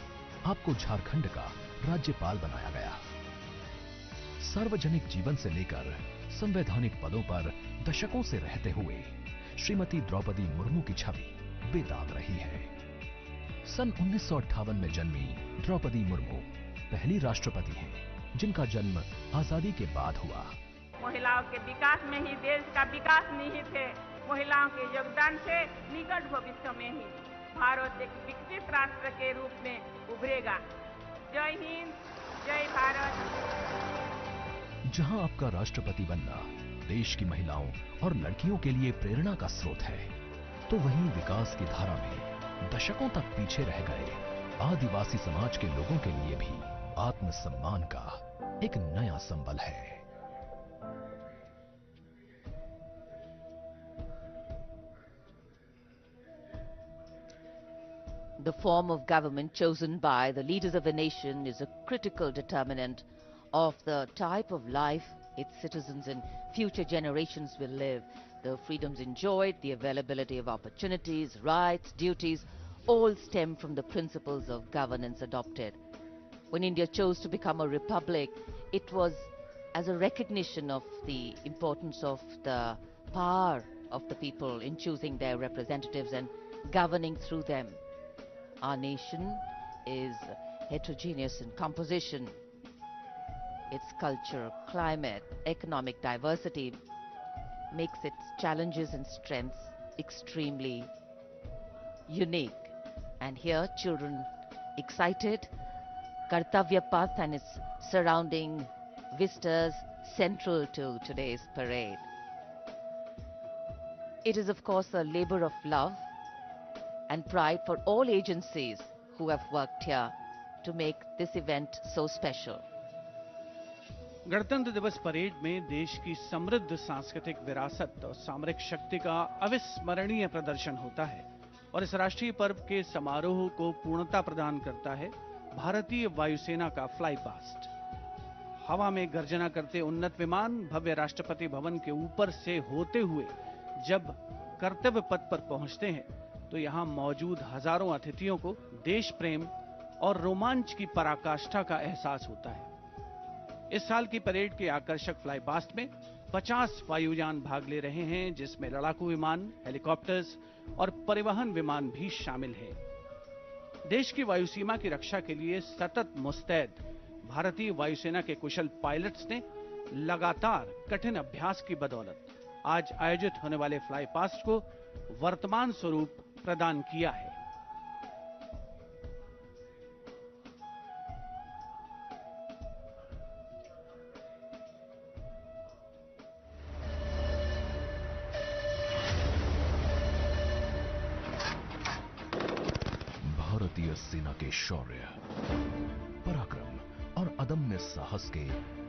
आपको झारखंड का राज्यपाल बनाया गया। सार्वजनिक जीवन से लेकर संवैधानिक पदों पर दशकों से रहते हुए श्रीमती द्रौपदी मुर्मू की छवि बेदाग रही है। सन 1958 में जन्मी द्रौपदी मुर्मू पहली राष्ट्रपति हैं जिनका जन्म आजादी के बाद हुआ। महिलाओं के विकास में ही देश का विकास निहित है। महिलाओं के योगदान से निकट भविष्य में ही भारत एक विकसित राष्ट्र के रूप में उभरेगा। जय हिंद, जय भारत। जहां आपका राष्ट्रपति बनना देश की महिलाओं और लड़कियों के लिए प्रेरणा का स्रोत है, तो वहीं विकास की धारा में दशकों तक पीछे रह गए आदिवासी समाज के लोगों के लिए भी आत्मसम्मान का एक नया संबल है। The form of government chosen by the leaders of a nation is a critical determinant of the type of life its citizens and future generations will live. The freedoms enjoyed, the availability of opportunities, rights, duties, all stem from the principles of governance adopted. When India chose to become a republic, it was as a recognition of the importance of the power of the people in choosing their representatives and governing through them. Our nation is heterogeneous in composition. Its culture, climate, economic diversity makes its challenges and strengths extremely unique. And here, children excited, Kartavya path and its surrounding vistas central to today's parade. It is, of course, a labor of love and pride for all agencies who have worked here to make this event so special. गणतंत्र दिवस parade में देश की समृद्ध सांस्कृतिक विरासत और सामरिक शक्ति का अविस्मरणीय प्रदर्शन होता है और इस राष्ट्रीय पर्व के समारोह को पूर्णता प्रदान करता है भारतीय वायुसेना का फ्लाई पास्ट। हवा में गर्जना करते उन्नत विमान भव्य राष्ट्रपति भवन के ऊपर से होते हुए जब कर्तव्य पथ पर पहुंचते हैं तो यहां मौजूद हजारों अतिथियों को देश प्रेम और रोमांच की पराकाष्ठा का एहसास होता है। इस साल की परेड के आकर्षक फ्लाई पास्ट में 50 वायुयान भाग ले रहे हैं, जिसमें लड़ाकू विमान, हेलीकॉप्टर्स और परिवहन विमान भी शामिल हैं। देश की वायु सीमा की रक्षा के लिए सतत मुस्तैद भारतीय वायुसेना के कुशल पायलट्स ने लगातार कठिन अभ्यास की बदौलत आज आयोजित होने वाले फ्लाई पास्ट को वर्तमान स्वरूप प्रदान किया है। भारतीय सेना के शौर्य, पराक्रम और अदम्य साहस के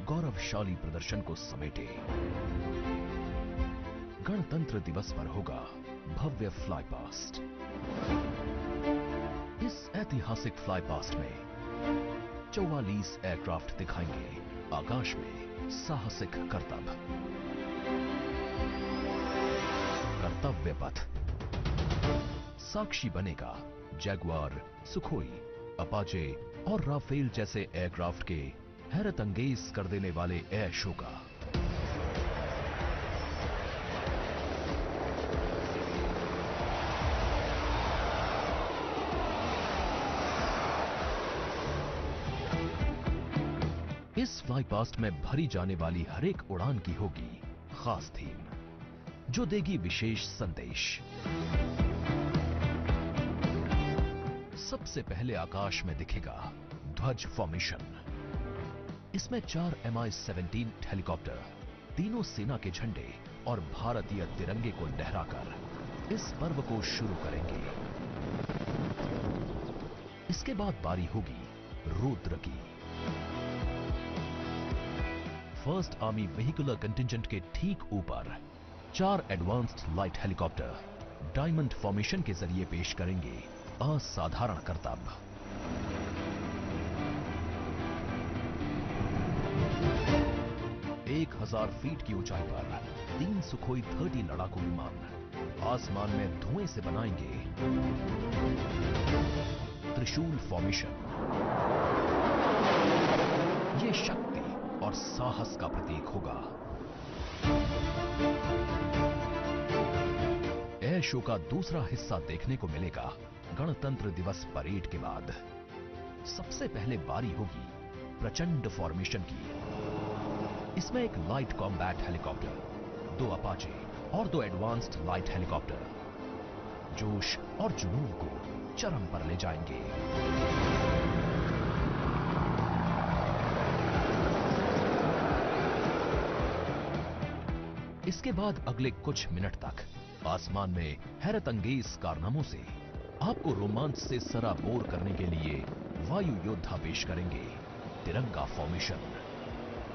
गौरवशाली प्रदर्शन को समेटे गणतंत्र दिवस पर होगा भव्य फ्लाई पास्ट। इस ऐतिहासिक फ्लाई पास्ट में 44 एयरक्राफ्ट दिखाएंगे आकाश में साहसिक करतब। कर्तव्य पथ साक्षी बनेगा जैगुआर, सुखोई, अपाचे और राफेल जैसे एयरक्राफ्ट के हैरत अंगेज कर देने वाले एयर शो का। इस फ्लाई पास्ट में भरी जाने वाली हर एक उड़ान की होगी खास थीम, जो देगी विशेष संदेश। सबसे पहले आकाश में दिखेगा ध्वज फॉर्मेशन। इसमें 4 Mi-17 हेलीकॉप्टर तीनों सेना के झंडे और भारतीय तिरंगे को लहराकर इस पर्व को शुरू करेंगे। इसके बाद बारी होगी रुद्र की। फर्स्ट आर्मी व्हीकुलर कंटिंजेंट के ठीक ऊपर 4 advanced light helicopter diamond formation के जरिए पेश करेंगे असाधारण करतब। एक 1000 फीट की ऊंचाई पर 3 सुखोई 30 लड़ाकू विमान आसमान में धुएं से बनाएंगे त्रिशूल फॉर्मेशन। ये शक्ति और साहस का प्रतीक होगा। एयर शो का दूसरा हिस्सा देखने को मिलेगा गणतंत्र दिवस परेड के बाद। सबसे पहले बारी होगी प्रचंड फॉर्मेशन की। इसमें एक लाइट कॉम्बैट हेलीकॉप्टर, 2 अपाचे और 2 एडवांस्ड लाइट हेलीकॉप्टर जोश और जुनून को चरम पर ले जाएंगे। इसके बाद अगले कुछ मिनट तक आसमान में हैरत अंगेज कारनामों से आपको रोमांच से सराबोर करने के लिए वायु योद्धा पेश करेंगे तिरंगा फॉर्मेशन।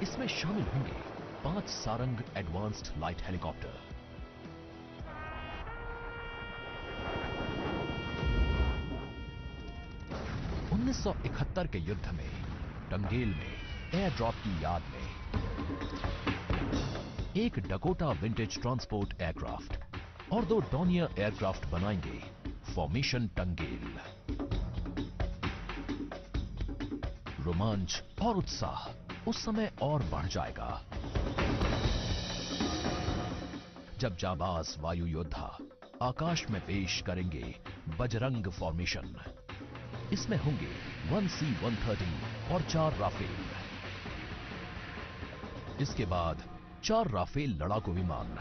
इसमें शामिल होंगे 5 सारंग एडवांस्ड लाइट हेलीकॉप्टर। उन्नीस 1971 के युद्ध में टंगेल में एयर ड्रॉप की याद में एक डकोटा विंटेज ट्रांसपोर्ट एयरक्राफ्ट और 2 डॉनियर एयरक्राफ्ट बनाएंगे फॉर्मेशन टंगेल। रोमांच और उत्साह उस समय और बढ़ जाएगा जब जाबाज वायु योद्धा आकाश में पेश करेंगे बजरंग फॉर्मेशन। इसमें होंगे 1C-130 और 4 राफेल। इसके बाद 4 राफेल लड़ाकू विमान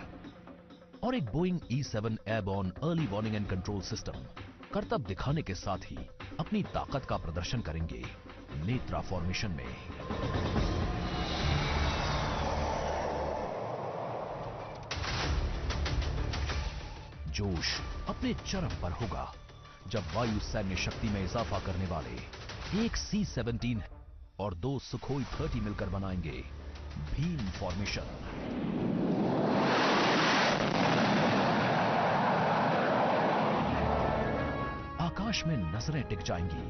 और एक Boeing E-7 airborne early warning and control system करतब दिखाने के साथ ही अपनी ताकत का प्रदर्शन करेंगे नेत्रा फॉर्मेशन में। जोश अपने चरम पर होगा जब वायु सैन्य शक्ति में इजाफा करने वाले एक C-17 और 2 सुखोई 30 मिलकर बनाएंगे भीम फॉर्मेशन। आकाश में नजरें टिक जाएंगी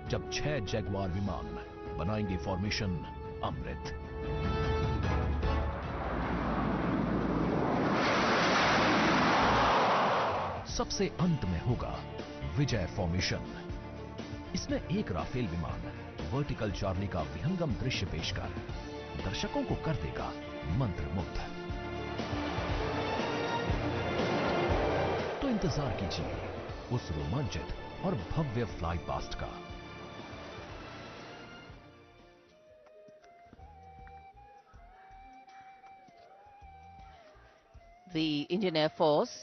जब 6 जैगवार विमान बनाएंगे फॉर्मेशन अमृत। सबसे अंत में होगा विजय फॉर्मेशन। इसमें एक राफेल विमान वर्टिकल चार्ली का विहंगम दृश्य पेश कर दर्शकों को कर देगा मंत्रमुग्ध। तो इंतजार कीजिए उस रोमांचित और भव्य फ्लाई पास्ट का। The Indian Air Force,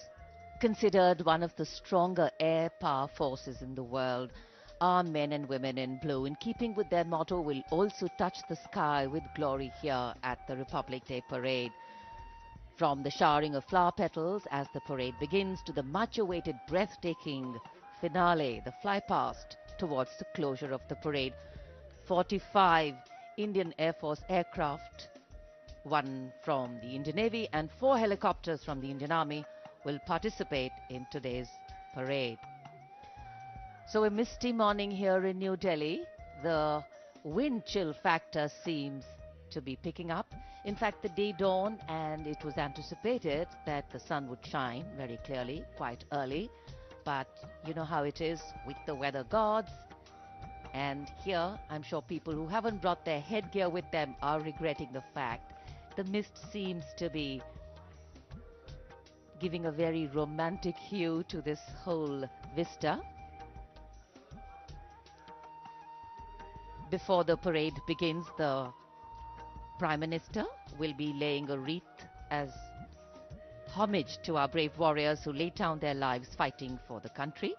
considered one of the stronger air power forces in the world, our men and women in blue, in keeping with their motto, will also touch the sky with glory here at the Republic Day Parade. From the showering of flower petals as the parade begins to the much-awaited breathtaking finale, the fly past towards the closure of the parade, 45 Indian Air Force aircraft, 1 from the Indian Navy and 4 helicopters from the Indian Army will participate in today's parade. So a misty morning here in New Delhi. The wind chill factor seems to be picking up. In fact, the day dawned and it was anticipated that the sun would shine very clearly quite early. But you know how it is with the weather gods. And here, I'm sure people who haven't brought their headgear with them are regretting the fact the mist seems to be giving a very romantic hue to this whole vista. Before the parade begins, the Prime Minister will be laying a wreath as homage to our brave warriors who laid down their lives fighting for the country.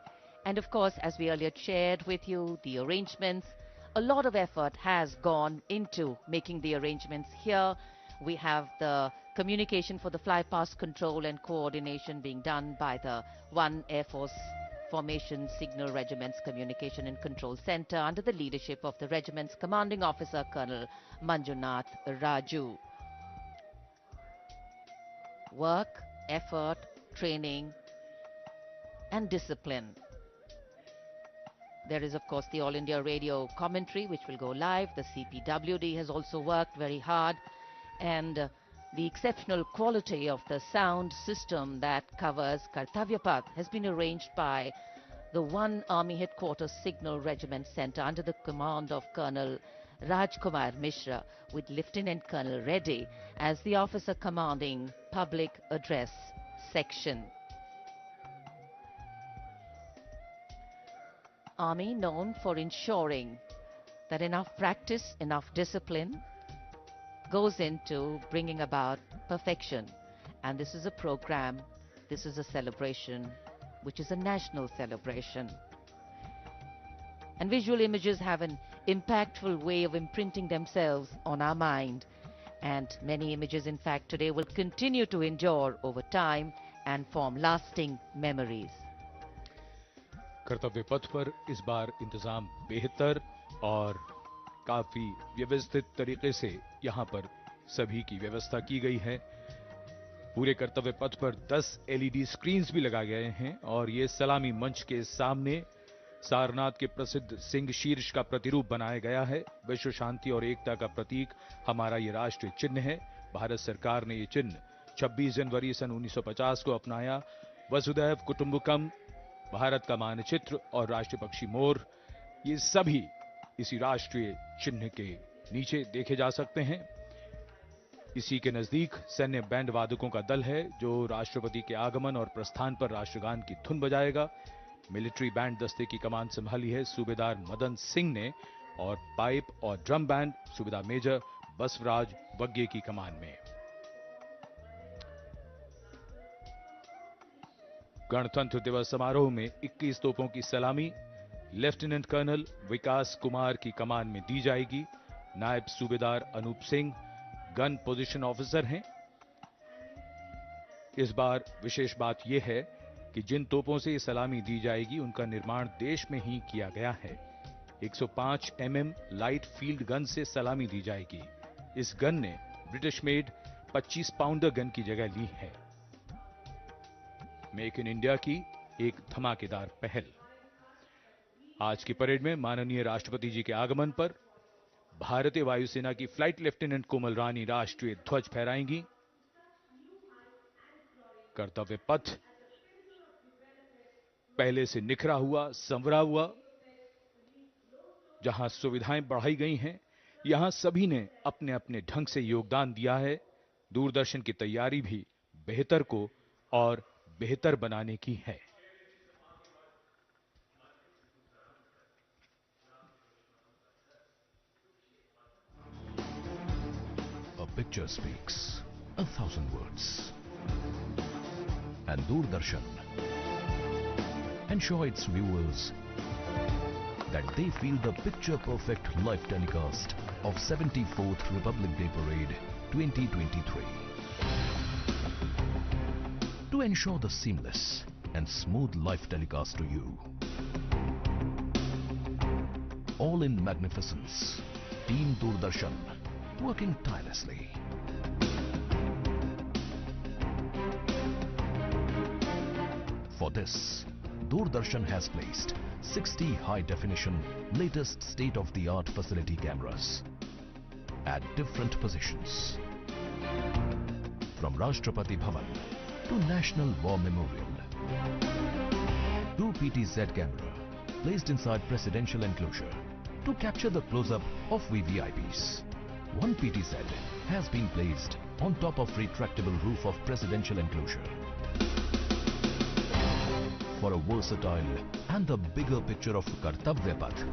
And of course, as we earlier shared with you, the arrangements, a lot of effort has gone into making the arrangements here. We have the communication for the fly past control and coordination being done by the 1 Air Force Formation Signal Regiment's Communication and Control Center under the leadership of the regiment's commanding officer, Colonel Manjunath Raju. Work, effort, training, and discipline. There is, of course, the All India Radio commentary, which will go live. The CPWD has also worked very hard, and the exceptional quality of the sound system that covers Kartavya has been arranged by the 1 Army Headquarters Signal Regiment Center under the command of Colonel Rajkumar Mishra, with Lieutenant Colonel Reddy as the officer commanding Public Address Section. Army known for ensuring that enough practice, enough discipline goes into bringing about perfection. And this is a program, this is a celebration, which is a national celebration. And visual images have an impactful way of imprinting themselves on our mind. And many images, in fact, today will continue to endure over time and form lasting memories. कर्तव्य पथ पर इस बार इंतजाम बेहतर और काफी व्यवस्थित तरीके से यहां पर सभी की व्यवस्था की गई है। पूरे कर्तव्य पथ पर 10 एलईडी स्क्रीन्स भी लगाए गए हैं और ये सलामी मंच के सामने सारनाथ के प्रसिद्ध सिंह शीर्ष का प्रतिरूप बनाया गया है। विश्व शांति और एकता का प्रतीक हमारा ये राष्ट्रीय चिन्ह है। भारत सरकार ने ये चिन्ह 26 जनवरी सन 1950 को अपनाया। वसुधैव कुटुंबकम, भारत का मानचित्र और राष्ट्रीय पक्षी मोर, ये सभी इसी राष्ट्रीय चिन्ह के नीचे देखे जा सकते हैं। इसी के नजदीक सैन्य बैंड वादकों का दल है जो राष्ट्रपति के आगमन और प्रस्थान पर राष्ट्रगान की धुन बजाएगा। मिलिट्री बैंड दस्ते की कमान संभाली है सूबेदार मदन सिंह ने और पाइप और ड्रम बैंड सूबेदार मेजर बसवराज वग्गे की कमान में। गणतंत्र दिवस समारोह में 21 तोपों की सलामी लेफ्टिनेंट कर्नल विकास कुमार की कमान में दी जाएगी। नायब सूबेदार Anoop Singh gun position officer हैं। इस बार विशेष बात यह है कि जिन तोपों से ये सलामी दी जाएगी उनका निर्माण देश में ही किया गया है। 105 mm लाइट फील्ड गन से सलामी दी जाएगी। इस गन ने ब्रिटिश मेड 25 पाउंडर गन की जगह ली है। मेक इन इंडिया की एक धमाकेदार पहल। आज की परेड में माननीय राष्ट्रपति जी के आगमन पर भारतीय वायुसेना की फ्लाइट लेफ्टिनेंट कोमल रानी राष्ट्रीय ध्वज फहराएंगी। कर्तव्य पथ पहले से निखरा हुआ, संवरा हुआ, जहां सुविधाएं बढ़ाई गई हैं, यहां सभी ने अपने अपने ढंग से योगदान दिया है। दूरदर्शन की तैयारी भी बेहतर को और बेहतर बनाने की है। A picture speaks 1,000 words. And Doordarshan ensure its viewers that they feel the picture-perfect live telecast of 74th Republic Day Parade 2023. To ensure the seamless and smooth live telecast to you, all in magnificence, Team Doordarshan working tirelessly. For this, Doordarshan has placed 60 high-definition, latest state-of-the-art facility cameras at different positions, from Rashtrapati Bhavan to National War Memorial. 2 PTZ camera placed inside presidential enclosure to capture the close-up of VVIPs. 1 PTZ has been placed on top of retractable roof of presidential enclosure for a versatile and the bigger picture of Kartavya Path.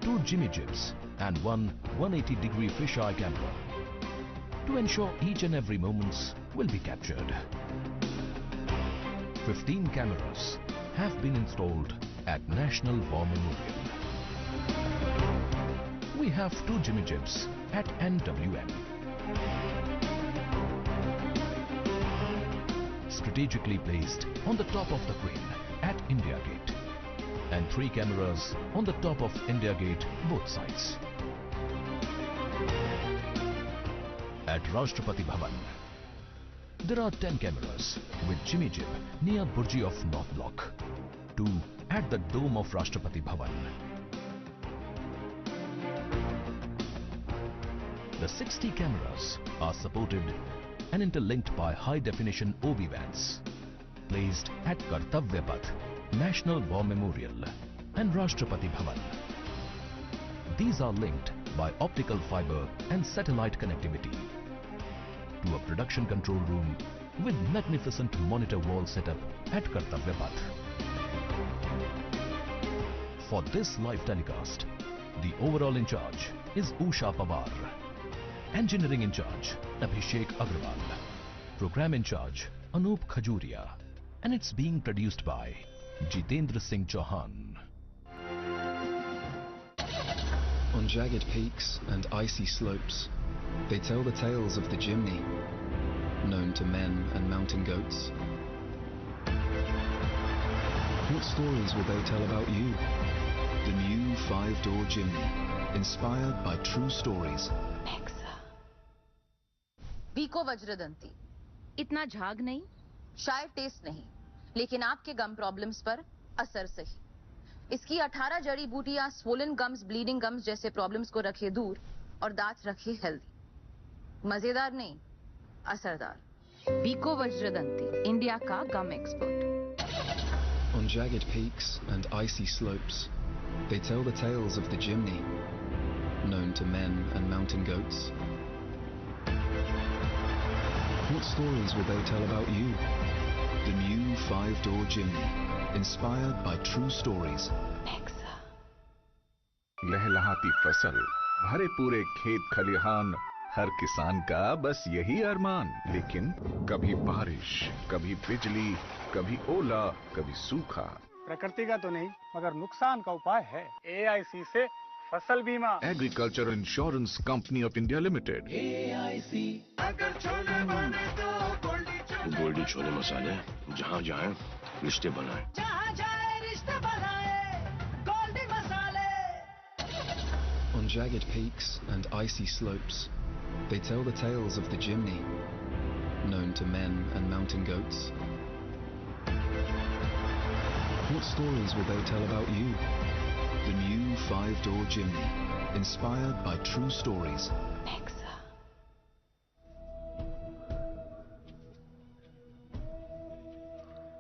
2 Jimmy Jibs and 1 180-degree fisheye camera to ensure each and every moments will be captured. 15 cameras have been installed at National War Memorial. We have 2 Jimmy Jibs at NWM. strategically placed on the top of the crane at India Gate, and 3 cameras on the top of India Gate both sides. At Rashtrapati Bhavan, there are 10 cameras with Jimmy Jib near Burji of North Block, 2 at the dome of Rashtrapati Bhavan. The 60 cameras are supported and interlinked by high-definition OB vans placed at Kartavya Path, National War Memorial and Rashtrapati Bhavan. These are linked by optical fiber and satellite connectivity to a production control room with magnificent monitor wall setup at Kartavya Path. For this live telecast, the overall in charge is Usha Pawar, engineering in charge Abhishek Agrawal, program in charge Anup Khajuria, and it's being produced by Jitendra Singh Chauhan. On jagged peaks and icy slopes, they tell the tales of the Jimny, known to men and mountain goats. What stories will they tell about you? The new 5-door Jimny, inspired by true stories. बीको Vajradanti, इतना झाग नहीं, शायद test नहीं, लेकिन आपके गम problems पर असर सही। इसकी 18 जड़ी बूटियां swollen gums, bleeding gums जैसे प्रॉब्लम्स को रखे दूर और दांत रखे हेल्दी। मजेदार नहीं, असरदार। बीको वज्रदंती, इंडिया का गम expert. On jagged peaks and icy slopes, they tell the tales of the Jimny, known to men and mountain goats. What stories will they tell about you? The new 5-door Jimny, inspired by true stories. लहलहाती फसल, भरे पूरे खेत खलिहान, हर किसान का बस यही अरमान। लेकिन कभी बारिश, कभी बिजली, कभी ओला, कभी सूखा। प्रकृति का तो नहीं, मगर नुकसान का उपाय है। AIC से फसल बीमा। Agriculture insurance company of India limited. AIC। अगर छोले बने तो गोल्डी छोले मसाले, जहाँ जाए रिश्ते बनाए, जहाँ जाए रिश्ते बनाए, गोल्डी मसाले। On jagged peaks and icy slopes, they tell the tales of the Jimny, known to men and mountain goats. What stories will they tell about you? The new 5-door Jimny, inspired by true stories.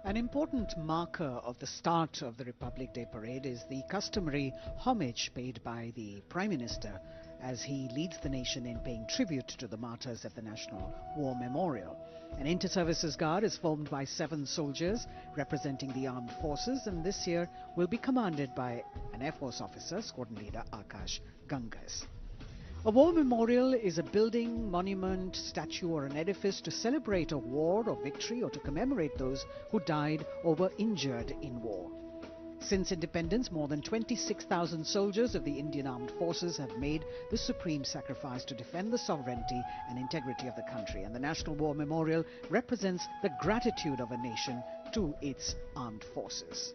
An important marker of the start of the Republic Day parade is the customary homage paid by the Prime Minister as he leads the nation in paying tribute to the martyrs at the National War Memorial. An inter-services guard is formed by 7 soldiers representing the armed forces, and this year will be commanded by an Air Force officer, Squadron Leader Akash Gangas. A war memorial is a building, monument, statue or an edifice to celebrate a war or victory or to commemorate those who died or were injured in war. Since independence, more than 26,000 soldiers of the Indian Armed Forces have made the supreme sacrifice to defend the sovereignty and integrity of the country, and the National War Memorial represents the gratitude of a nation to its armed forces.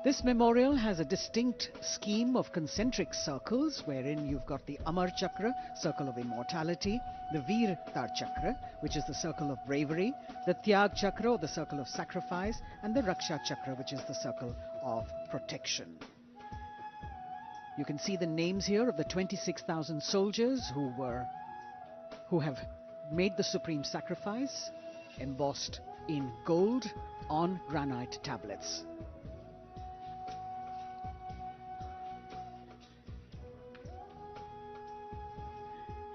This memorial has a distinct scheme of concentric circles wherein you've got the Amar Chakra, circle of immortality, the Veer Tar Chakra, which is the circle of bravery, the Tyag Chakra, or the circle of sacrifice, and the Raksha Chakra, which is the circle of protection. You can see the names here of the 26,000 soldiers who have made the supreme sacrifice, embossed in gold on granite tablets.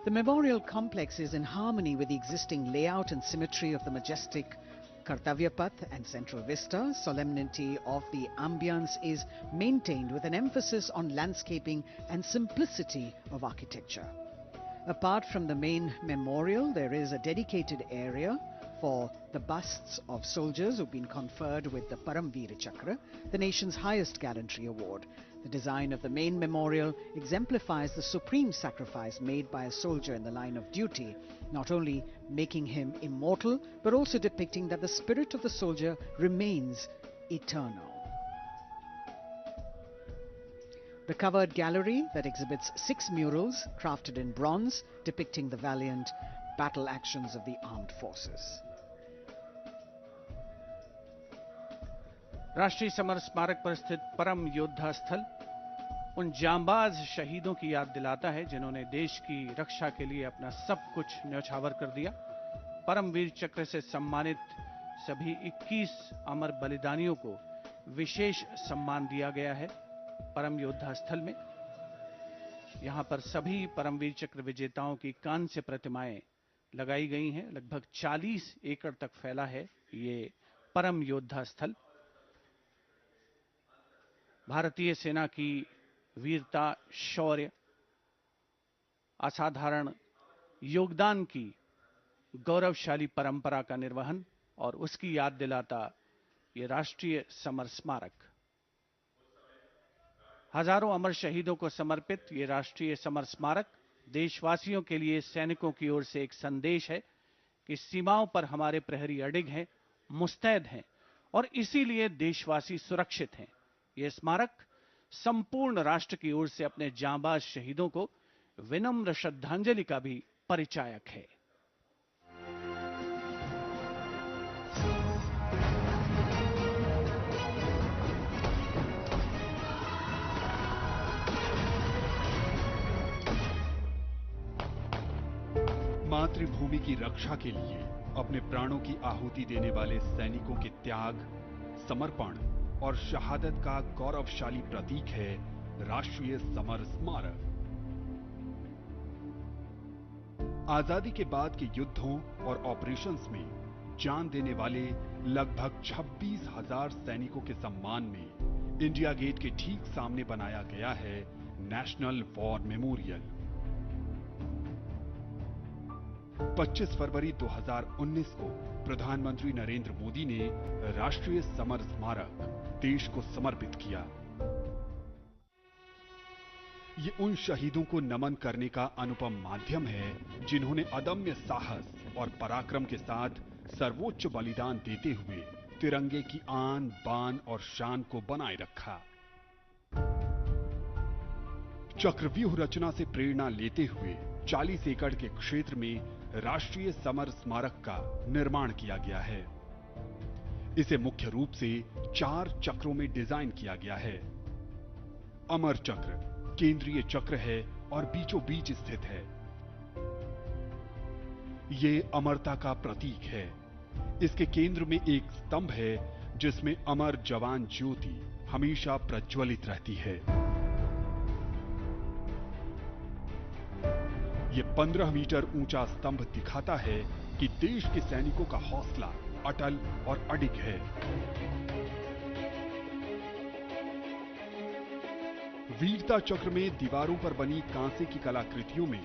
The memorial complex is in harmony with the existing layout and symmetry of the majestic Kartavya Path and central vista. Solemnity of the ambience is maintained with an emphasis on landscaping and simplicity of architecture. Apart from the main memorial, there is a dedicated area for the busts of soldiers who've been conferred with the Param Veer Chakra, the nation's highest gallantry award. The design of the main memorial exemplifies the supreme sacrifice made by a soldier in the line of duty, not only making him immortal, but also depicting that the spirit of the soldier remains eternal. The covered gallery that exhibits 6 murals crafted in bronze depicting the valiant battle actions of the armed forces. राष्ट्रीय summer स्मारक पर स्थित परम योद्धा स्थल उन जांबाज शहीदों की याद दिलाता है जिन्होंने देश की रक्षा के लिए अपना सब कुछ न्यौछावर कर दिया। परमवीर चक्र से सम्मानित सभी 21 अमर बलिदानियों को विशेष सम्मान दिया गया है। परम योद्धा स्थल में यहां पर सभी परमवीर चक्र विजेताओं की कांस्य प्रतिमाएं लगाई गई हैं। लगभग 40 एकड़ तक फैला है ये परम योद्धा स्थल। भारतीय सेना की वीरता, शौर्य, असाधारण योगदान की गौरवशाली परंपरा का निर्वहन और उसकी याद दिलाता ये राष्ट्रीय समर स्मारक। हजारों अमर शहीदों को समर्पित ये राष्ट्रीय समर स्मारक देशवासियों के लिए सैनिकों की ओर से एक संदेश है कि सीमाओं पर हमारे प्रहरी अडिग हैं, मुस्तैद हैं और इसीलिए देशवासी सुरक्षित हैं। यह स्मारक संपूर्ण राष्ट्र की ओर से अपने जांबाज शहीदों को विनम्र श्रद्धांजलि का भी परिचायक है। मातृभूमि की रक्षा के लिए अपने प्राणों की आहुति देने वाले सैनिकों के त्याग, समर्पण और शहादत का गौरवशाली प्रतीक है राष्ट्रीय समर स्मारक। आजादी के बाद के युद्धों और ऑपरेशंस में जान देने वाले लगभग 26,000 सैनिकों के सम्मान में इंडिया गेट के ठीक सामने बनाया गया है नेशनल वॉर मेमोरियल। 25 फरवरी 2019 को प्रधानमंत्री नरेंद्र मोदी ने राष्ट्रीय समर स्मारक देश को समर्पित किया। ये उन शहीदों को नमन करने का अनुपम माध्यम है जिन्होंने अदम्य साहस और पराक्रम के साथ सर्वोच्च बलिदान देते हुए तिरंगे की आन, बान और शान को बनाए रखा। चक्रव्यूह रचना से प्रेरणा लेते हुए 40 एकड़ के क्षेत्र में राष्ट्रीय समर स्मारक का निर्माण किया गया है। इसे मुख्य रूप से 4 चक्रों में डिजाइन किया गया है। अमर चक्र केंद्रीय चक्र है और बीचों बीच स्थित है। ये अमरता का प्रतीक है। इसके केंद्र में एक स्तंभ है जिसमें अमर जवान ज्योति हमेशा प्रज्वलित रहती है। ये 15 मीटर ऊंचा स्तंभ दिखाता है कि देश के सैनिकों का हौसला अटल और अडिग है। वीरता चक्र में दीवारों पर बनी कांसे की कलाकृतियों में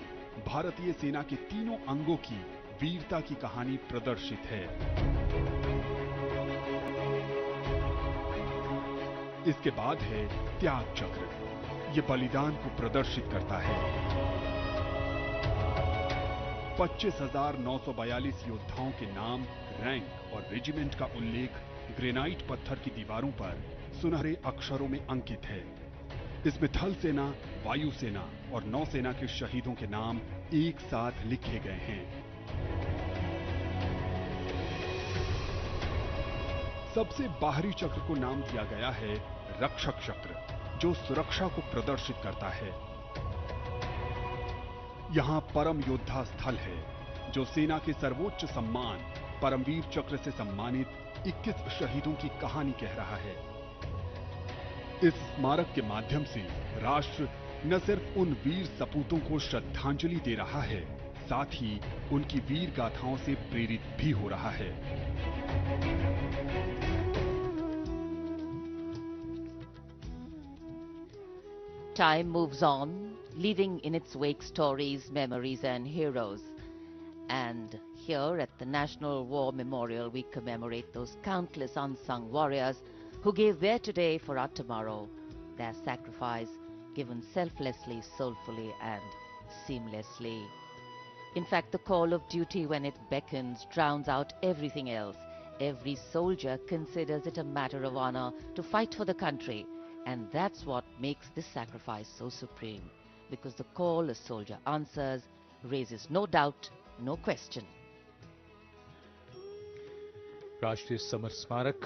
भारतीय सेना के तीनों अंगों की वीरता की कहानी प्रदर्शित है। इसके बाद है त्याग चक्र। यह बलिदान को प्रदर्शित करता है। 25,942 योद्धाओं के नाम, रैंक और रेजिमेंट का उल्लेख ग्रेनाइट पत्थर की दीवारों पर सुनहरे अक्षरों में अंकित है। इसमें थल सेना, वायु सेना और नौसेना के शहीदों के नाम एक साथ लिखे गए हैं। सबसे बाहरी चक्र को नाम दिया गया है रक्षक चक्र, जो सुरक्षा को प्रदर्शित करता है। यहां परम योद्धा स्थल है, जो सेना के सर्वोच्च सम्मान परमवीर चक्र से सम्मानित 21 शहीदों की कहानी कह रहा है। इस स्मारक के माध्यम से राष्ट्र न सिर्फ उन वीर सपूतों को श्रद्धांजलि दे रहा है, साथ ही उनकी वीर गाथाओं से प्रेरित भी हो रहा है। Time moves on, leaving in its wake stories, memories and heroes. And here at the National War Memorial, we commemorate those countless unsung warriors who gave their today for our tomorrow. their sacrifice given selflessly, soulfully, and seamlessly. In fact, the call of duty, when it beckons, drowns out everything else. Every soldier considers it a matter of honor to fight for the country, and that's what makes this sacrifice so supreme, because the call a soldier answers raises no doubt, no question. राष्ट्रीय summer स्मारक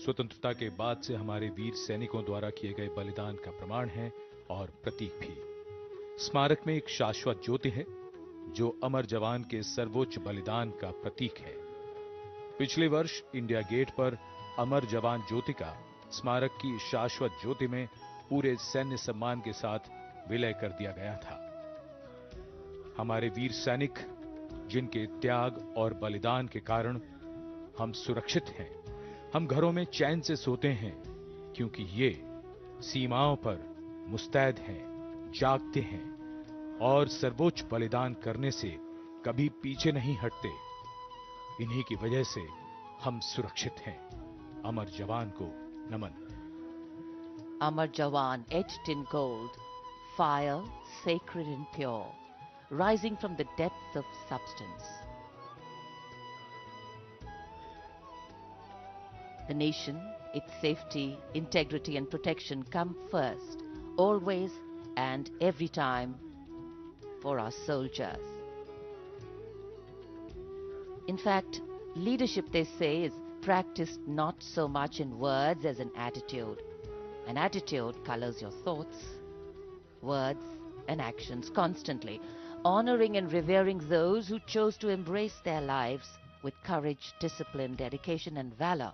स्वतंत्रता के बाद से हमारे वीर सैनिकों द्वारा किए गए बलिदान का प्रमाण है और प्रतीक भी। स्मारक में एक शाश्वत ज्योति है जो अमर जवान के सर्वोच्च बलिदान का प्रतीक है। पिछले वर्ष इंडिया गेट पर अमर जवान ज्योति का स्मारक की शाश्वत ज्योति में पूरे सैन्य सम्मान के साथ विलय कर दिया गया था। हमारे वीर सैनिक जिनके त्याग और बलिदान के कारण हम सुरक्षित हैं, हम घरों में चैन से सोते हैं, क्योंकि ये सीमाओं पर मुस्तैद हैं, जागते हैं और सर्वोच्च बलिदान करने से कभी पीछे नहीं हटते। इन्हीं की वजह से हम सुरक्षित हैं। अमर जवान को नमन। Amar Jawan, etched in gold, fire sacred and pure, rising from the depths of substance. The nation, its safety, integrity and protection come first, always and every time for our soldiers. In fact, leadership, they say, is practiced not so much in words as in attitude. An attitude colors your thoughts, words and actions constantly. Honoring and revering those who chose to embrace their lives with courage, discipline, dedication and valor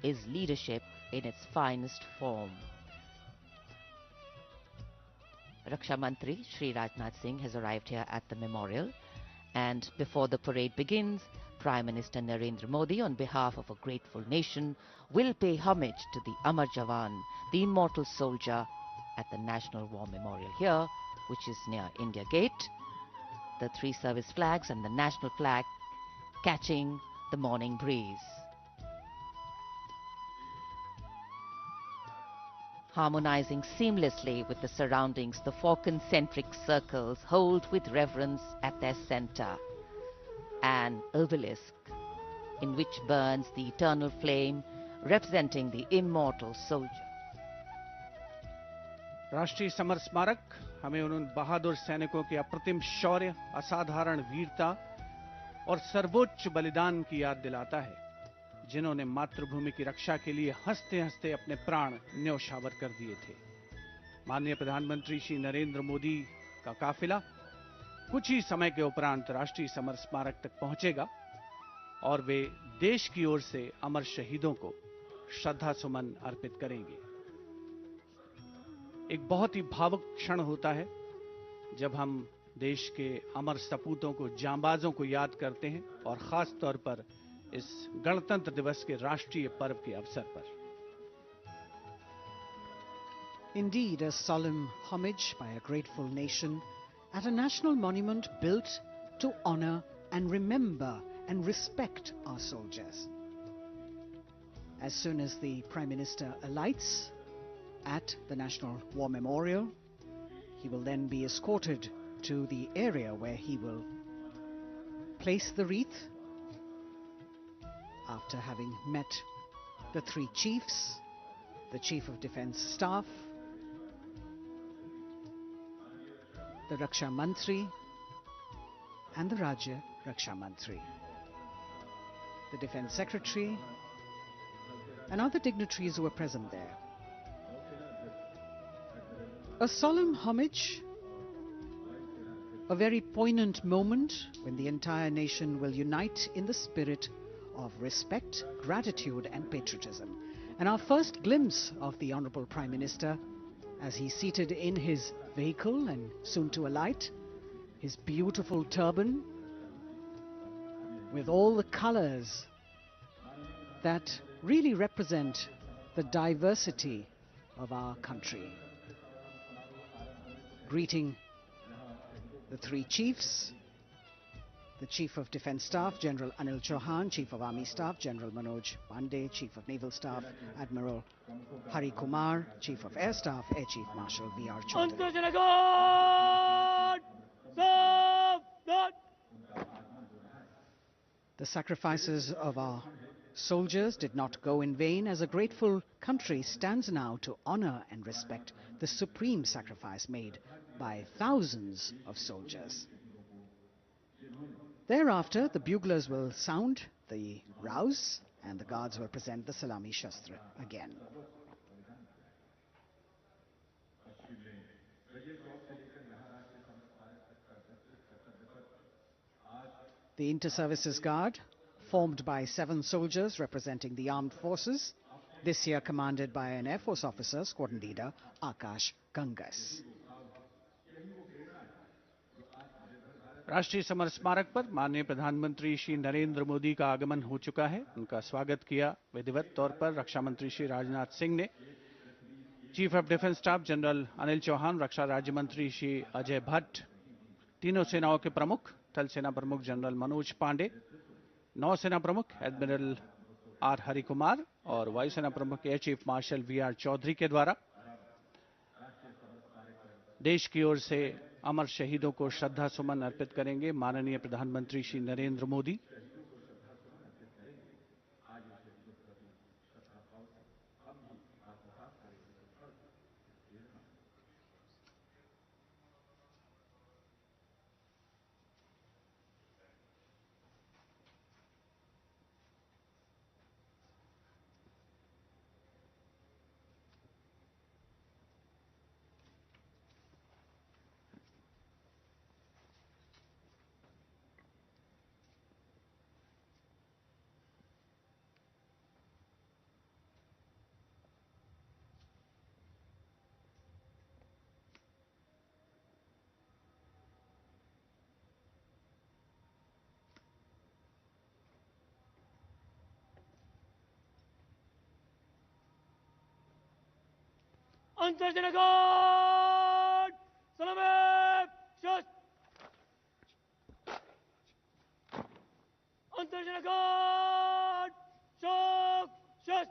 is leadership in its finest form. Raksha Mantri Shri Rajnath Singh has arrived here at the memorial, and before the parade begins, Prime Minister Narendra Modi, on behalf of a grateful nation, will pay homage to the Amar Jawan, the immortal soldier, at the National War Memorial here, which is near India Gate. The three service flags and the national flag catching the morning breeze. Harmonizing seamlessly with the surroundings, the four concentric circles hold with reverence at their center an obelisk in which burns the eternal flame representing the immortal soldier. राष्ट्रीय summer स्मारक हमें उन बहादुर सैनिकों के अप्रतिम शौर्य, असाधारण वीरता और सर्वोच्च बलिदान की याद दिलाता है, जिन्होंने मातृभूमि की रक्षा के लिए हंसते हंसते अपने प्राण न्यौछावर कर दिए थे। माननीय प्रधानमंत्री श्री नरेंद्र मोदी का काफिला कुछ ही समय के उपरांत राष्ट्रीय समर स्मारक तक पहुंचेगा और वे देश की ओर से अमर शहीदों को श्रद्धा सुमन अर्पित करेंगे। एक बहुत ही भावुक क्षण होता है जब हम देश के अमर सपूतों को, जांबाजों को याद करते हैं, और खास तौर पर इस गणतंत्र दिवस के राष्ट्रीय पर्व के अवसर पर। Indeed, a solemn homage by a grateful nation at a national monument built to honor and remember and respect our soldiers. As soon as the Prime Minister alights at the National War Memorial, he will then be escorted to the area where he will place the wreath after having met the three chiefs, the Chief of Defence Staff, the Raksha Mantri and the Rajya Raksha Mantri, the Defence Secretary and other dignitaries who were present there. A solemn homage, a very poignant moment when the entire nation will unite in the spirit of respect, gratitude and patriotism. And our first glimpse of the Honourable Prime Minister as he's seated in his vehicle and soon to alight, his beautiful turban with all the colours that really represent the diversity of our country. Greeting the three chiefs The Chief of Defence Staff, General Anil Chauhan, Chief of Army Staff, General Manoj Pandey, Chief of Naval Staff, Admiral Hari Kumar, Chief of Air Staff, Air Chief Marshal V.R. Chaudhary. The sacrifices of our soldiers did not go in vain, as a grateful country stands now to honor and respect the supreme sacrifice made by thousands of soldiers. Thereafter, the buglers will sound the rouse and the guards will present the Salami Shastra again. The Inter-Services Guard, formed by 7 soldiers representing the armed forces, this year commanded by an Air Force officer, squadron leader Akash Gangas. राष्ट्रीय summer स्मारक पर माननीय प्रधानमंत्री श्री नरेंद्र मोदी का आगमन हो चुका है। उनका स्वागत किया विधिवत तौर पर रक्षा मंत्री श्री राजनाथ सिंह ने। Chief of defence staff general Anil Chauhan, रक्षा राज्य मंत्री श्री अजय भट्ट, तीनों सेनाओं के प्रमुख, थल सेना प्रमुख जनरल मनोज पांडे, नौसेना प्रमुख एडमिरल आर हरि कुमार और वायुसेना प्रमुख air chief marshal V R. Chaudhary के द्वारा देश की ओर से अमर शहीदों को श्रद्धा सुमन अर्पित करेंगे माननीय प्रधानमंत्री Shri Narendra Modi. Antardjanagat! Salame! Shas! Antardjanagat! Shok! Shas!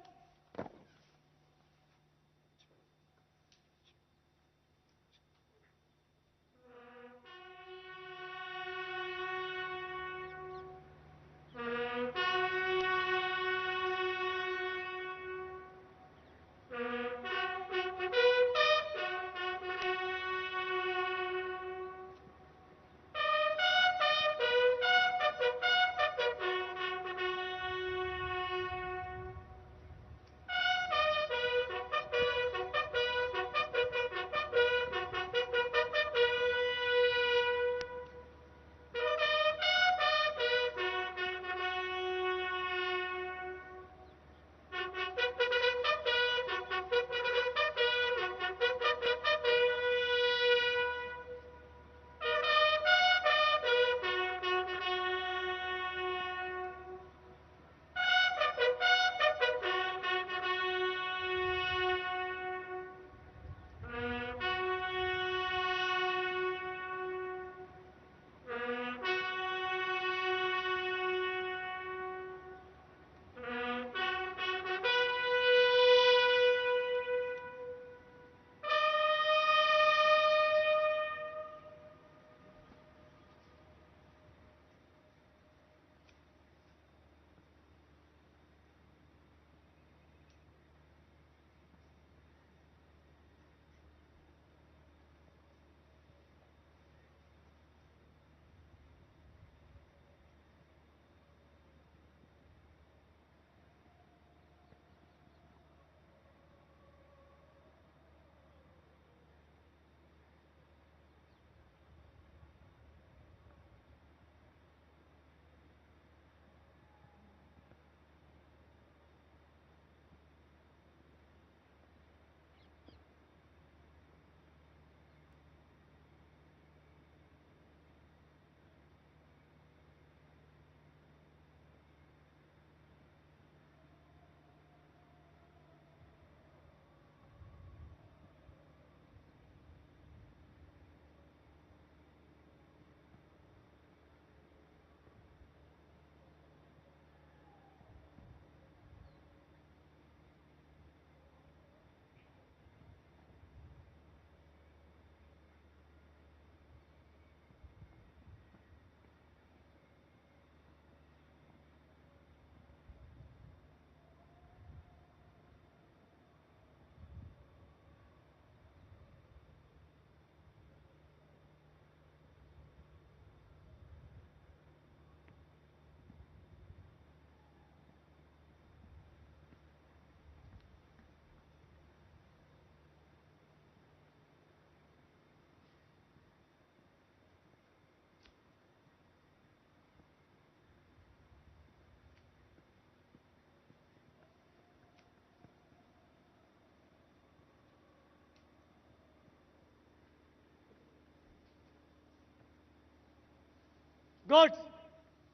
Scots,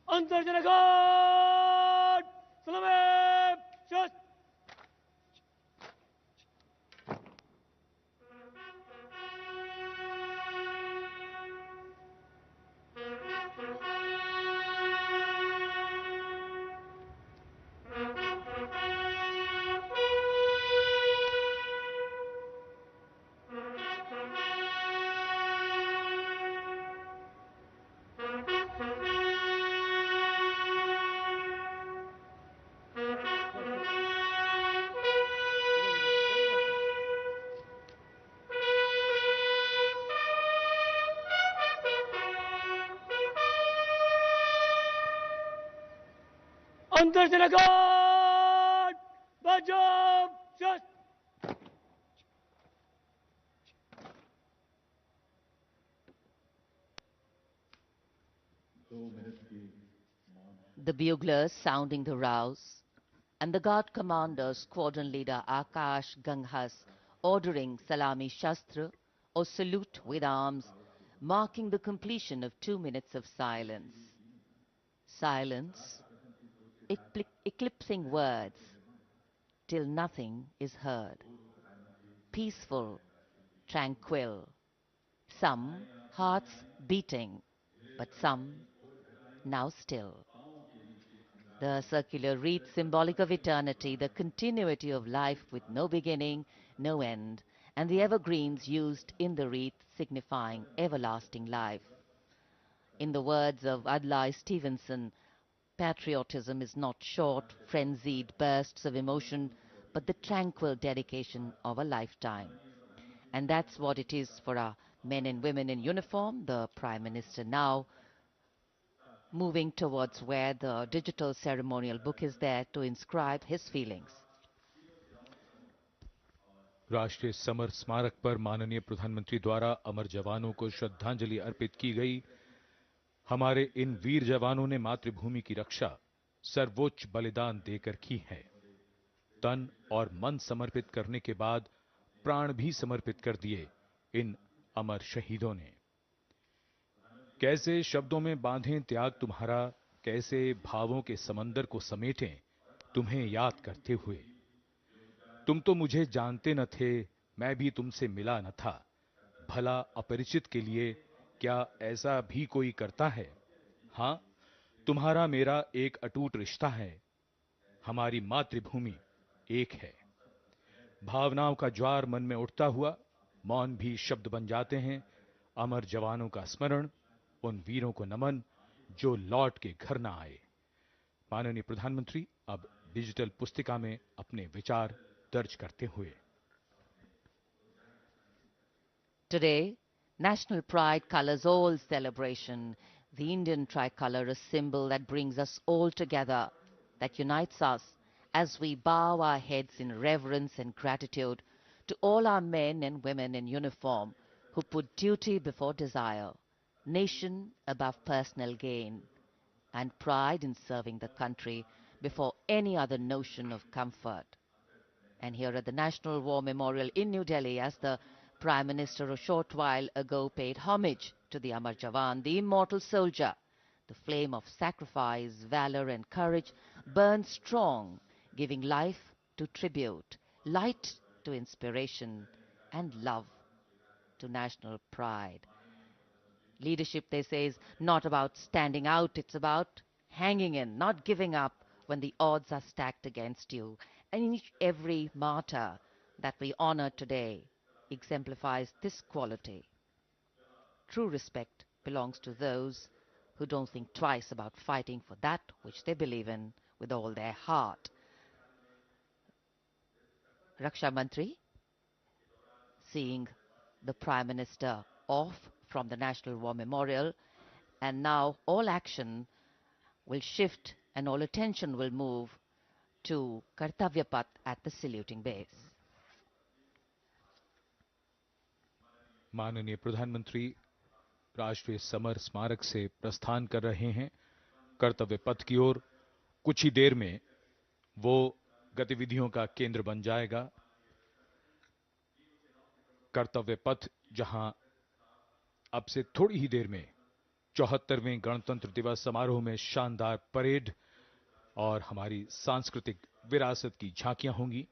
Antarjanagat, Salame, Shot. Antarjanagat, Bajab, Shot. The buglers sounding the rouse, and the guard commander, squadron leader Akash Ganghas ordering Salami Shastra or salute with arms, marking the completion of 2 minutes of silence. Silence, eclipsing words, till nothing is heard. Peaceful, tranquil, some hearts beating, but some now still. The circular wreath symbolic of eternity, the continuity of life with no beginning, no end, and the evergreens used in the wreath signifying everlasting life. In the words of Adlai Stevenson, patriotism is not short, frenzied bursts of emotion, but the tranquil dedication of a lifetime. And that's what it is for our men and women in uniform. The Prime Minister now moving towards where the digital ceremonial book is there to inscribe his feelings. राष्ट्रीय summer स्मारक पर माननीय प्रधानमंत्री द्वारा अमर जवानों को श्रद्धांजलि अर्पित की गई। हमारे इन वीर जवानों ने मातृभूमि की रक्षा सर्वोच्च बलिदान देकर की है। तन और मन समर्पित करने के बाद प्राण भी समर्पित कर दिए इन अमर शहीदों ने। कैसे शब्दों में बांधें त्याग तुम्हारा, कैसे भावों के समंदर को समेटें तुम्हें याद करते हुए। तुम तो मुझे जानते न थे, मैं भी तुमसे मिला न था। भला अपरिचित के लिए क्या ऐसा भी कोई करता है? हां, तुम्हारा मेरा एक अटूट रिश्ता है। हमारी मातृभूमि एक है। भावनाओं का ज्वार मन में उठता हुआ मौन भी शब्द बन जाते हैं। अमर जवानों का स्मरण, उन वीरों को नमन जो लौट के घर ना आए। माननीय प्रधानमंत्री अब डिजिटल पुस्तिका में अपने विचार दर्ज करते हुए। Today, national pride colors all celebration. The Indian tricolor, a symbol that brings us all together, that unites us as we bow our heads in reverence and gratitude to all our men and women in uniform who put duty before desire, nation above personal gain, and pride in serving the country before any other notion of comfort. And here at the National War Memorial in New Delhi, as the Prime Minister a short while ago paid homage to the Amar Jawan, the immortal soldier, the flame of sacrifice, valor and courage burns strong, giving life to tribute, light to inspiration, and love to national pride. Leadership, they say, is not about standing out, it's about hanging in, not giving up when the odds are stacked against you. And every martyr that we honor today exemplifies this quality. True respect belongs to those who don't think twice about fighting for that which they believe in with all their heart. Raksha Mantri, seeing the Prime Minister off from the National War Memorial, and now all action will shift and all attention will move to Kartavya Path at the saluting base. माननीय प्रधानमंत्री राष्ट्रीय summer स्मारक से प्रस्थान कर रहे हैं कर्तव्य पथ की ओर। कुछ ही देर में वो गतिविधियों का केंद्र बन जाएगा। कर्तव्य पथ जहां अब से थोड़ी ही देर में 74वें गणतंत्र दिवस समारोह में शानदार परेड और हमारी सांस्कृतिक विरासत की झांकियां होंगी।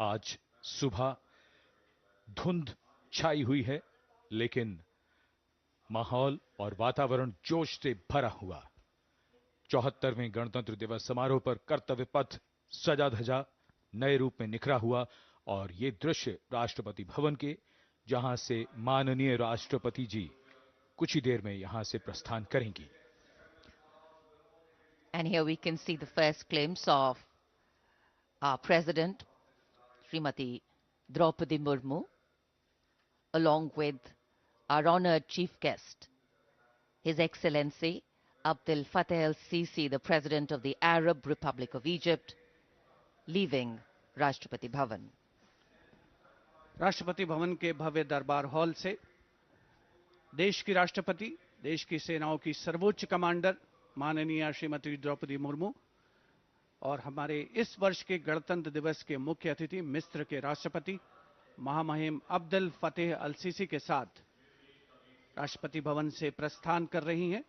आज सुबह धुंध छाई हुई है, लेकिन माहौल और वातावरण जोश से भरा हुआ। 74वें गणतंत्र दिवस समारोह पर कर्तव्य पथ सजा धजा नए रूप में निखरा हुआ और ये दृश्य राष्ट्रपति भवन के, जहां से माननीय राष्ट्रपति जी कुछ ही देर में यहां से प्रस्थान करेंगी। And here we can see the first glimpse of our President, Srimati Draupadi Murmu, along with our honored chief guest, His Excellency Abdel Fattah el-Sisi, the President of the Arab Republic of Egypt, leaving Rashtrapati Bhavan. Rashtrapati Bhavan के भव्य दरबार hall से देश की राष्ट्रपति, देश की सेनाओं की सर्वोच्च कमांडर माननीय श्रीमती द्रौपदी मुर्मू और हमारे इस वर्ष के गणतंत्र दिवस के मुख्य अतिथि मिस्र के राष्ट्रपति महामहिम अब्दुल फतेह अल सीसी के साथ राष्ट्रपति भवन से प्रस्थान कर रही हैं।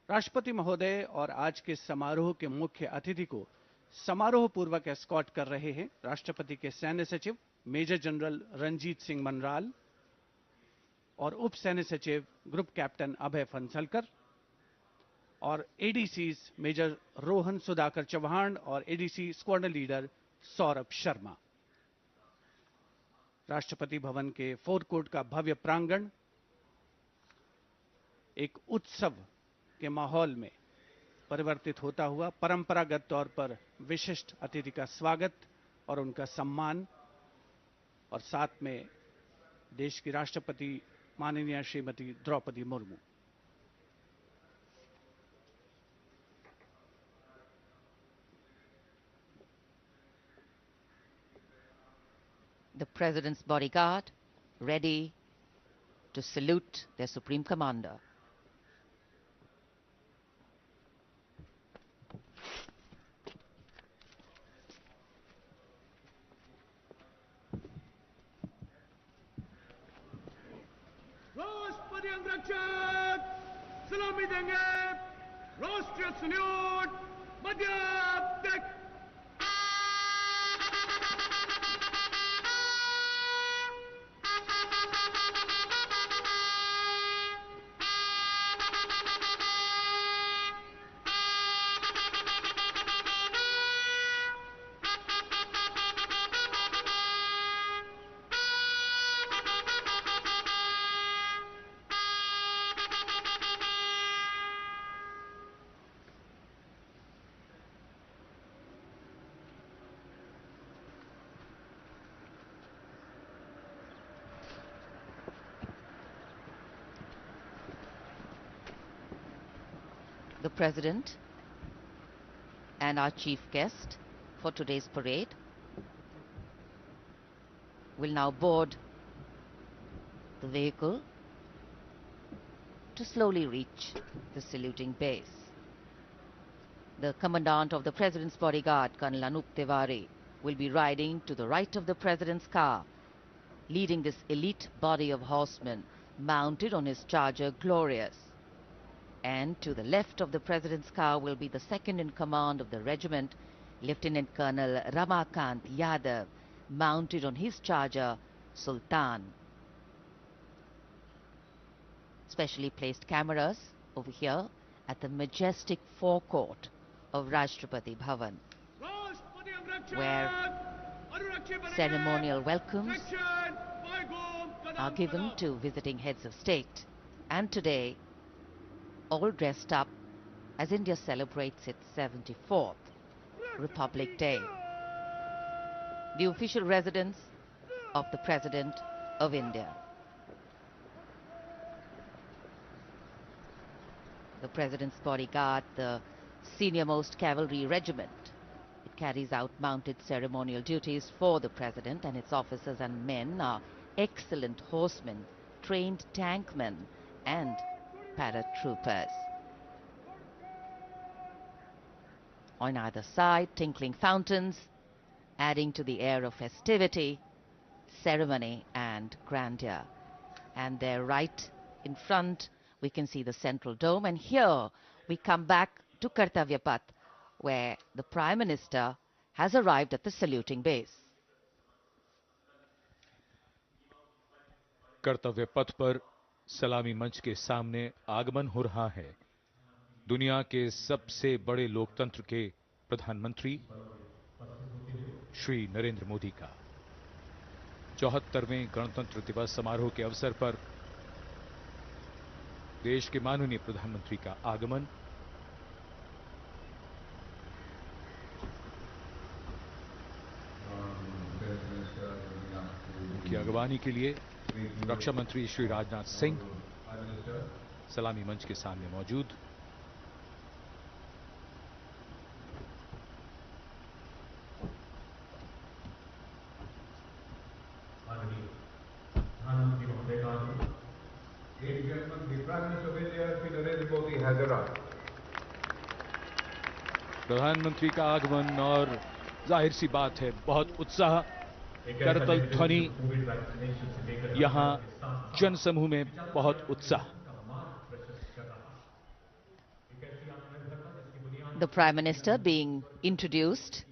राष्ट्रपति महोदय और आज के समारोह के मुख्य अतिथि को समारोह पूर्वक एस्कॉर्ट कर रहे हैं राष्ट्रपति के सैन्य सचिव मेजर जनरल रंजीत सिंह मनराल और उप सैन्य सचिव ग्रुप कैप्टन अभय फंसलकर और एडीसीज मेजर रोहन सुधाकर चौहान और ADC squadron leader Saurabh Sharma. Rashtrapati Bhavan के फोर कोर्ट का भव्य प्रांगण एक उत्सव के माहौल में परिवर्तित होता हुआ परंपरागत तौर पर विशिष्ट अतिथि का स्वागत और उनका सम्मान और साथ में देश की राष्ट्रपति माननीय Shrimati Draupadi Murmu. The President's bodyguard ready to salute their Supreme Commander. राष्ट्रपति अंगरक्षक सलामी देंगे। राष्ट्रीय सल्यूट मध्य तक। The President and our chief guest for today's parade will now board the vehicle to slowly reach the saluting base. The Commandant of the President's bodyguard, Colonel Anup Tiwari, will be riding to the right of the President's car, leading this elite body of horsemen mounted on his charger Glorious. And to the left of the President's car will be the second in command of the regiment, Lieutenant Colonel Ramakant Yadav, mounted on his charger Sultan. Specially placed cameras over here at the majestic forecourt of Rashtrapati Bhavan, where ceremonial welcomes are given to visiting heads of state. And today, all dressed up as India celebrates its 74th Republic Day. The official residence of the President of India. The President's bodyguard, the senior-most cavalry regiment. It carries out mounted ceremonial duties for the President, and its officers and men are excellent horsemen, trained tankmen, and paratroopers. On either side, tinkling fountains, adding to the air of festivity, ceremony and grandeur. And there right in front, we can see the central dome. And here we come back to Kartavya Path, where the Prime Minister has arrived at the saluting base. कर्तव्य पथ पर सलामी मंच के सामने आगमन हो रहा है दुनिया के सबसे बड़े लोकतंत्र के प्रधानमंत्री श्री नरेंद्र मोदी का 74वें गणतंत्र दिवस समारोह के अवसर पर देश के माननीय प्रधानमंत्री का आगमन। उनकी अगवानी के लिए रक्षा मंत्री श्री राजनाथ सिंह सलामी मंच के सामने मौजूद। प्रधानमंत्री का आगमन और जाहिर सी बात है बहुत उत्साह करतल ध्वनि यहां जनसमूह में बहुत उत्साह। The Prime Minister being introduced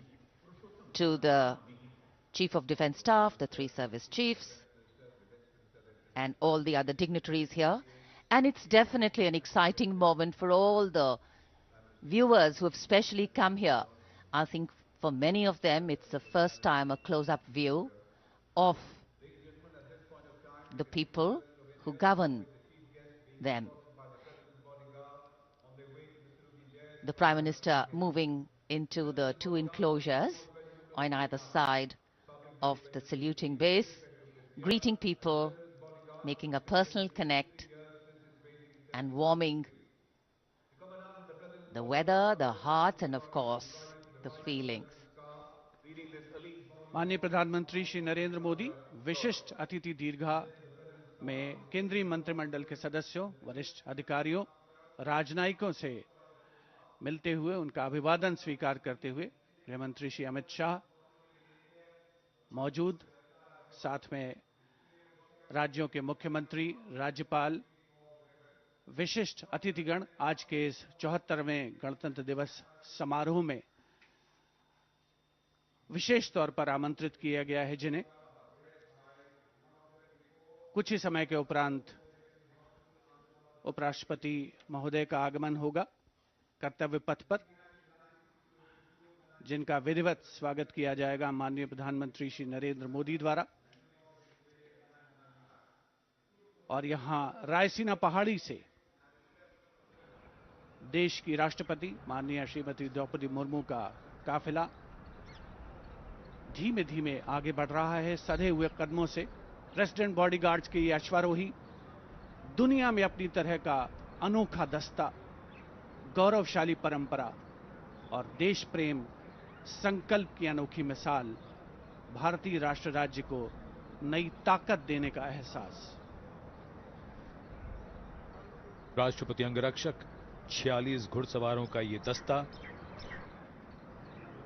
to the Chief of Defence Staff, the 3 service chiefs, and all the other dignitaries here. And it's definitely an exciting moment for all the viewers who have specially come here. I think for many of them, it's the first time a close-up view of the people who govern them. The Prime Minister moving into the 2 enclosures on either side of the saluting base, greeting people, making a personal connect and warming the weather, the hearts and of course the feelings. माननीय प्रधानमंत्री श्री नरेंद्र मोदी विशिष्ट अतिथि दीर्घा में केंद्रीय मंत्रिमंडल के सदस्यों, वरिष्ठ अधिकारियों, राजनयिकों से मिलते हुए उनका अभिवादन स्वीकार करते हुए गृह मंत्री श्री अमित शाह मौजूद, साथ में राज्यों के मुख्यमंत्री, राज्यपाल, विशिष्ट अतिथिगण आज के इस 74वें गणतंत्र दिवस समारोह में विशेष तौर पर आमंत्रित किया गया है, जिन्हें कुछ ही समय के उपरांत उपराष्ट्रपति महोदय का आगमन होगा कर्तव्य पथ पर, जिनका विधिवत स्वागत किया जाएगा माननीय प्रधानमंत्री श्री नरेंद्र मोदी द्वारा। और यहां रायसीना पहाड़ी से देश की राष्ट्रपति माननीय श्रीमती द्रौपदी मुर्मू का काफिला धीमे धीमे आगे बढ़ रहा है सधे हुए कदमों से। प्रेसिडेंट बॉडीगार्ड्स के ये अश्वारोही दुनिया में अपनी तरह का अनोखा दस्ता, गौरवशाली परंपरा और देश प्रेम संकल्प की अनोखी मिसाल, भारतीय राष्ट्र राज्य को नई ताकत देने का एहसास। राष्ट्रपति अंगरक्षक 46 घुड़सवारों का ये दस्ता,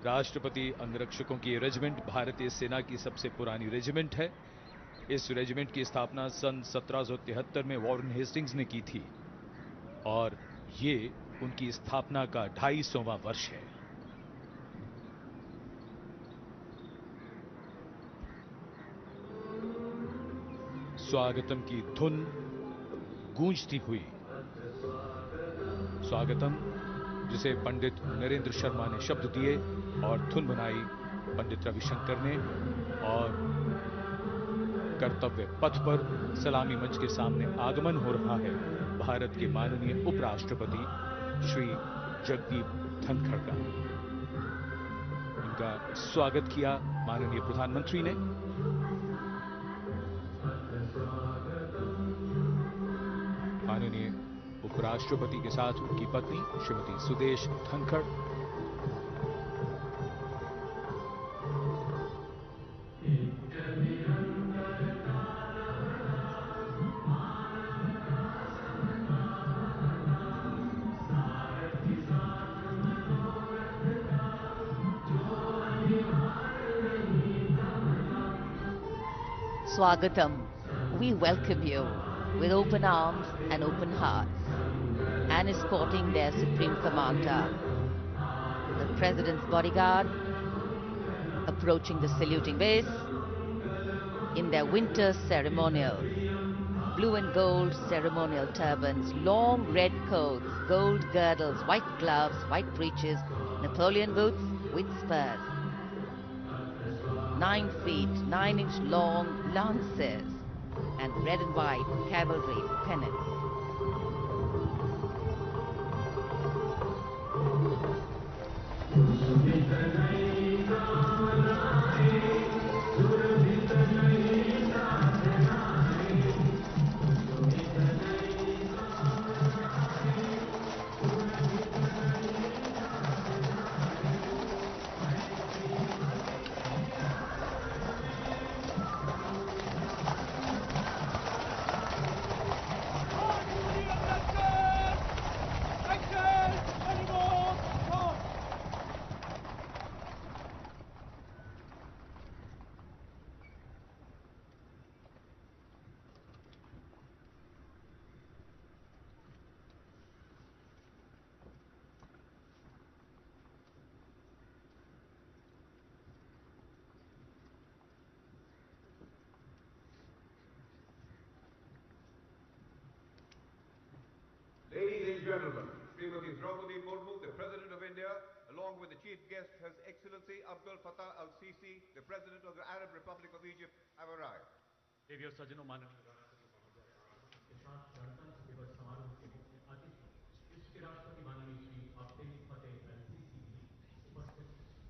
राष्ट्रपति अंगरक्षकों की रेजिमेंट भारतीय सेना की सबसे पुरानी रेजिमेंट है। इस रेजिमेंट की स्थापना सन 1773 में वॉरेन हेस्टिंग्स ने की थी और ये उनकी स्थापना का 250वां वर्ष है। स्वागतम की धुन गूंजती हुई, स्वागतम जिसे पंडित नरेंद्र शर्मा ने शब्द दिए और धुन बनाई पंडित रविशंकर ने, और कर्तव्य पथ पर सलामी मंच के सामने आगमन हो रहा है भारत के माननीय उपराष्ट्रपति श्री जगदीप धनखड़ का। इनका स्वागत किया माननीय प्रधानमंत्री ने। माननीय उपराष्ट्रपति के साथ उनकी पत्नी Shrimati Sudesh Dhankhar, Swagatam. We welcome you with open arms and open hearts. And escorting their Supreme Commander, the President's bodyguard, approaching the saluting base in their winter ceremonials. Blue and gold ceremonial turbans, long red coats, gold girdles, white gloves, white breeches, Napoleon boots with spurs. 9 feet, 9-inch long lances, and red and white cavalry pennants. Ladies and gentlemen, Srimati Draupadi Murmu, the President of India, along with the Chief Guest, His Excellency Abdul Fattah al-Sisi, the President of the Arab Republic of Egypt, have arrived. देवियों सज्जनों माननीय के साथ गणतंत्र दिवस समारोह के मुख्य अतिथि विश्व के राष्ट्रपति माननीय श्री अब्दुल फतेह अल सीसी भी उपस्थित हैं।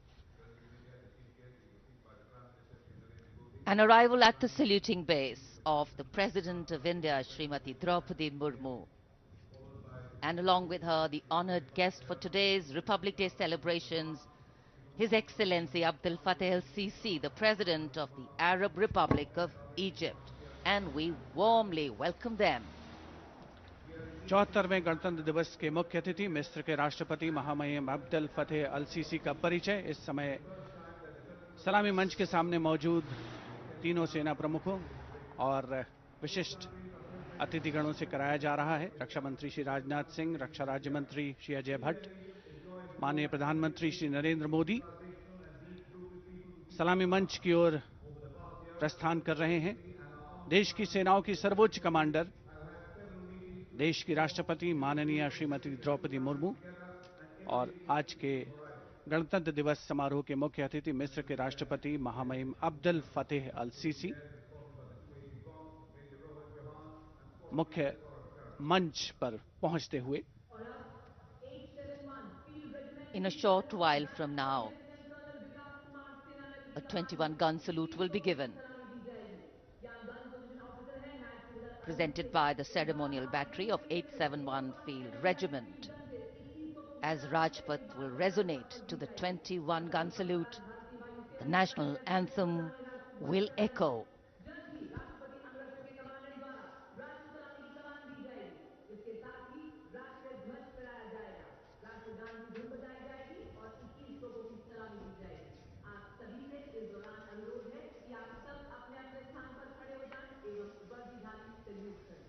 An arrival at the saluting base of the President of India, Srimati Draupadi Murmu, and along with her, the honored guest for today's Republic Day celebrations, His Excellency Abdul Fattah al-Sisi, the President of the Arab Republic of Egypt, and we warmly welcome them. 74वें गणतंत्र दिवस के मुख्य अतिथि मिस्र के राष्ट्रपति महामहिम अब्दुल फतेह अल CC का परिचय इस समय सलामी मंच के सामने मौजूद तीनों सेना प्रमुखों और विशिष्ट अतिथिगणों से कराया जा रहा है। रक्षा मंत्री श्री राजनाथ सिंह, रक्षा राज्य मंत्री श्री अजय भट्ट, माननीय प्रधानमंत्री श्री नरेंद्र मोदी सलामी मंच की ओर प्रस्थान कर रहे हैं। देश की सेनाओं की सर्वोच्च कमांडर, देश की राष्ट्रपति माननीय श्रीमती द्रौपदी मुर्मू और आज के गणतंत्र दिवस समारोह के मुख्य अतिथि मिस्र के राष्ट्रपति महामहिम अब्दुल फतेह अल सीसी मुख्य मंच पर पहुंचते हुए In a short while from now, a 21-gun salute will be given, presented by the ceremonial battery of 871 Field Regiment. As Rajpath will resonate to the 21-gun salute, the national anthem will echo. जल्द ही राष्ट्रपति अंगरक्षक के commandant द्वारा राष्ट्र सलामी की कमान दी जाएगी। इसके साथ ही राष्ट्रीय ध्वज फहराया जाएगा, राष्ट्रगान की धुन बजाई जाएगी और 21 तोपों की सलामी दी जाएगी। आप सभी से इस दौरान अनुरोध है कि आप सब अपने अपने स्थान पर खड़े हो जाएं एवं वर्दीधारी सैल्यूट करें।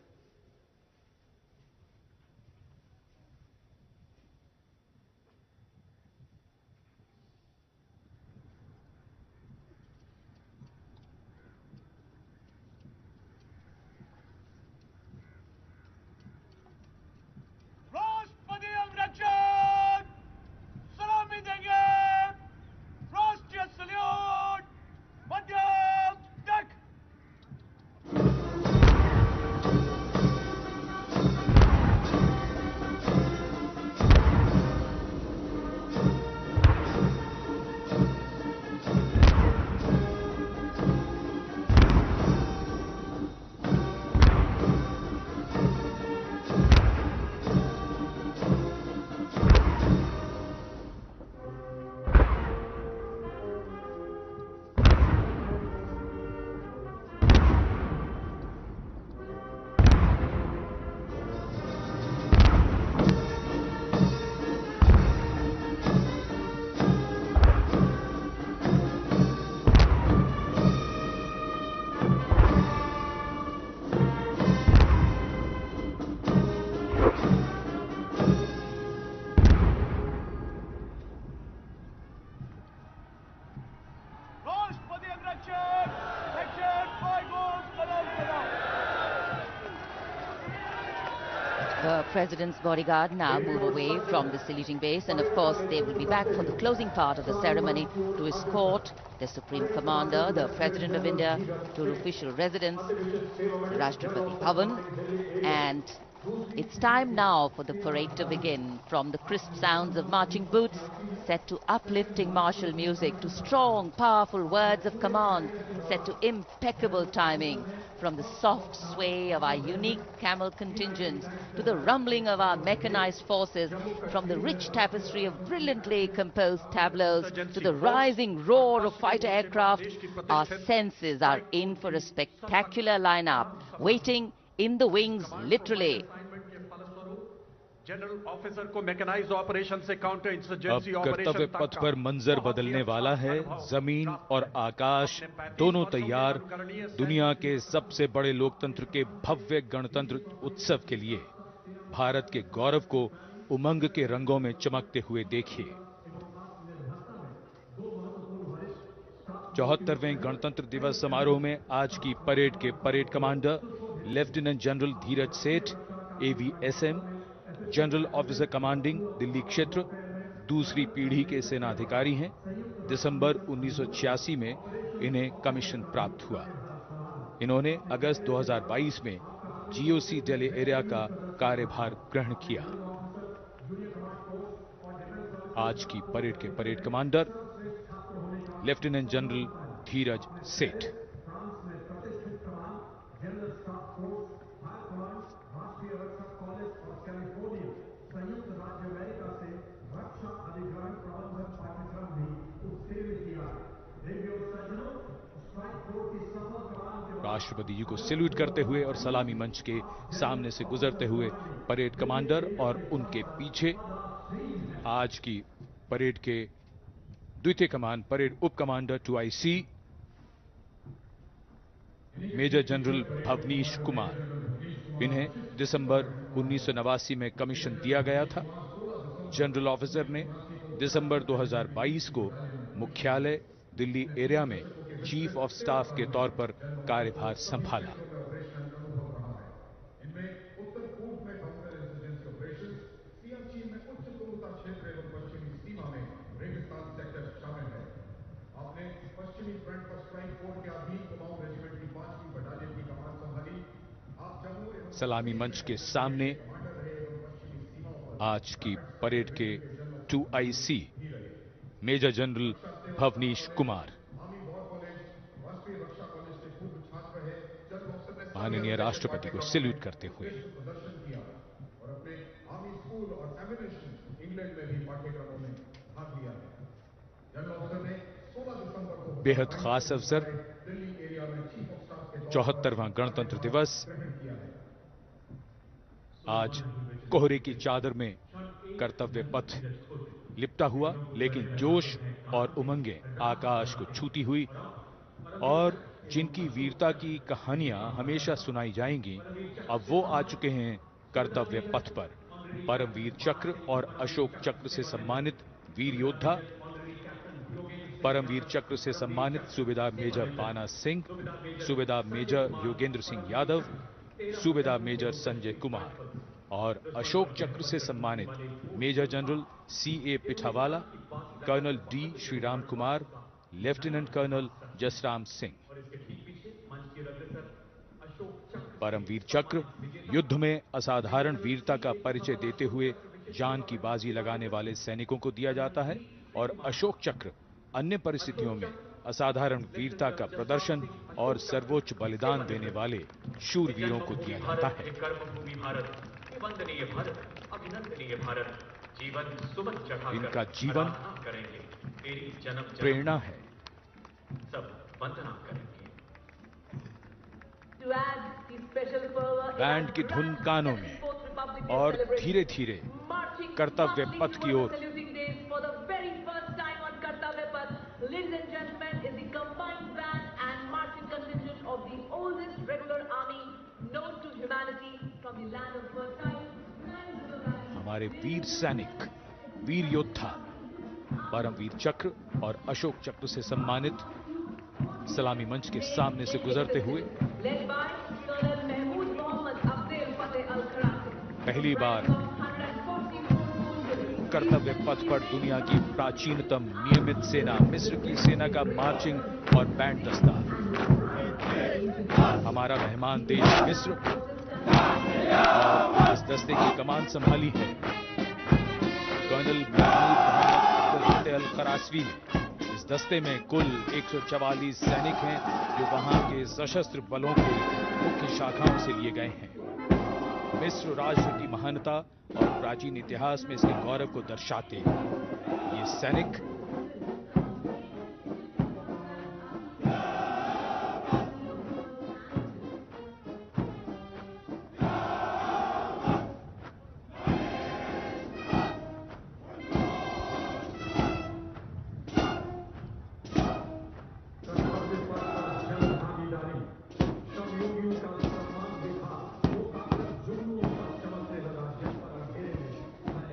President's bodyguard now move away from the saluting base, and of course they will be back for the closing part of the ceremony to escort the Supreme Commander, the President of India, to her official residence, the Rashtrapati Bhavan. And it's time now for the parade to begin. From the crisp sounds of marching boots set to uplifting martial music, to strong, powerful words of command set to impeccable timing, from the soft sway of our unique camel contingents to the rumbling of our mechanized forces, from the rich tapestry of brilliantly composed tableaus to the rising roar of fighter aircraft, our senses are in for a spectacular lineup, waiting in the wings, literally. General officer को mechanised operation से counter अब insurgency कर्तव्य operation पथ पर मंजर बदलने वाला है। जमीन और आकाश दोनों तैयार दुनिया के सबसे बड़े लोकतंत्र के भव्य गणतंत्र उत्सव के लिए। भारत के गौरव को उमंग के रंगों में चमकते हुए देखिए। 74वें गणतंत्र दिवस समारोह में आज की परेड के parade commander lieutenant general Dheeraj सेठ, AVSM, general officer commanding Delhi क्षेत्र, दूसरी पीढ़ी के सेना अधिकारी हैं। दिसंबर 1986 में इन्हें कमीशन प्राप्त हुआ। इन्होंने अगस्त 2022 में जीओसी दिल्ली एरिया का कार्यभार ग्रहण किया। आज की परेड के parade commander lieutenant general Dheeraj Seth. France में प्रतिष्ठित कमान, general staff course, higher command, राष्ट्रीय रक्षा कॉलेज और कैलिफोर्निया संयुक्त राज्य अमेरिका से रक्षा अधिग्रहण प्रबंधन पाठ्यक्रम भी उत्तीर्ण किया है। देवी और सज्जनों, स्ट्राइक फोर्स की सफल कमान के बाद राष्ट्रपति जी को सैल्यूट करते हुए और सलामी मंच के सामने से गुजरते हुए परेड कमांडर और उनके पीछे आज की परेड के द्वितीय कमान परेड उप commander 2IC major general Bhavnish Kumar. इन्हें दिसंबर 1989 में कमीशन दिया गया था। जनरल ऑफिसर ने दिसंबर 2022 को मुख्यालय दिल्ली एरिया में चीफ ऑफ स्टाफ के तौर पर कार्यभार संभाला। इनमें उत्तर पूर्व में काउंटर इंसर्जेंसी ऑपरेशंस, सियाचिन में उच्च तुंगता क्षेत्र एवं पश्चिमी सीमा में रेगिस्तान सेक्टर शामिल है। आपने पश्चिमी फ्रंट पर स्ट्राइक फोर्स के अधीन कुमाऊं रेजिमेंट की 5वीं बटालियन की कमान संभाली। आप जम्मू एवं सलामी मंच के सामने आज की परेड के 2IC major general Bhavnish Kumar. राष्ट्रीय रक्षा कॉलेज के पूर्व छात्र रहे। जनरल ऑफिसर ने माननीय राष्ट्रपति को सैल्यूट करते हुए प्रदर्शन किया और अपने आर्मी स्कूल और एमिनेशन इंग्लैंड में भी पाठ्यक्रमों में भाग लिया है। जनरल ऑफिसर ने 16 दिसंबर को बेहद खास अवसर दिल्ली एरिया में चीफ ऑफ स्टाफ के 74वां गणतंत्र दिवस। ग्रहण किया है। आज कोहरे की चादर में कर्तव्य पथ लिपटा हुआ, लेकिन जोश और उमंगें आकाश को छूती हुई। और जिनकी वीरता की कहानियां हमेशा सुनाई जाएंगी, अब वो आ चुके हैं कर्तव्य पथ पर। परमवीर चक्र और अशोक चक्र से सम्मानित वीर योद्धा, परमवीर चक्र से सम्मानित सूबेदार मेजर पाना सिंह, सूबेदार मेजर योगेंद्र सिंह यादव, सूबेदार मेजर संजय कुमार और अशोक चक्र से सम्मानित major general CA Pithawala, colonel D Sriram Kumar, lieutenant colonel Jasram Singh. Paramvir Chakra युद्ध में असाधारण वीरता का परिचय देते हुए जान की बाजी लगाने वाले सैनिकों को दिया जाता है, और अशोक चक्र अन्य परिस्थितियों में असाधारण वीरता का प्रदर्शन और सर्वोच्च बलिदान देने वाले शूरवीरों को दिया जाता है। कर्मभूमि भारत, वंदनीय भारत, अभिनंदनीय भारत, जीवन सुमन चढ़ाकर इनका जीवन करेंगे, तेरी जन्म प्रेरणा है। सब वंदना करेंगे। बैंड की धुन कानों में और धीरे धीरे कर्तव्य पथ की ओर। Ladies and gentlemen, is the combined band and marching contingent of the oldest regular army known to humanity from the land of fertile. हमारे वीर सैनिक, वीर योद्धा परमवीर चक्र और अशोक चक्र से सम्मानित सलामी मंच के सामने से गुजरते हुए Led by Colonel Mahmood Mohammad Abdel Fateh Al Kharaki. पहली बार कर्तव्य पथ पर दुनिया की प्राचीनतम नियमित सेना मिस्र की सेना का मार्चिंग और बैंड दस्ता। हमारा मेहमान देश मिस्र और इस दस्ते की कमान संभाली है कर्नल महमूद अल खरासवी ने। इस दस्ते में कुल 144 सैनिक हैं जो वहां के सशस्त्र बलों के मुख्य शाखाओं से लिए गए हैं। मिस्र राष्ट्र की महानता और प्राचीन इतिहास में इसके गौरव को दर्शाते ये सैनिक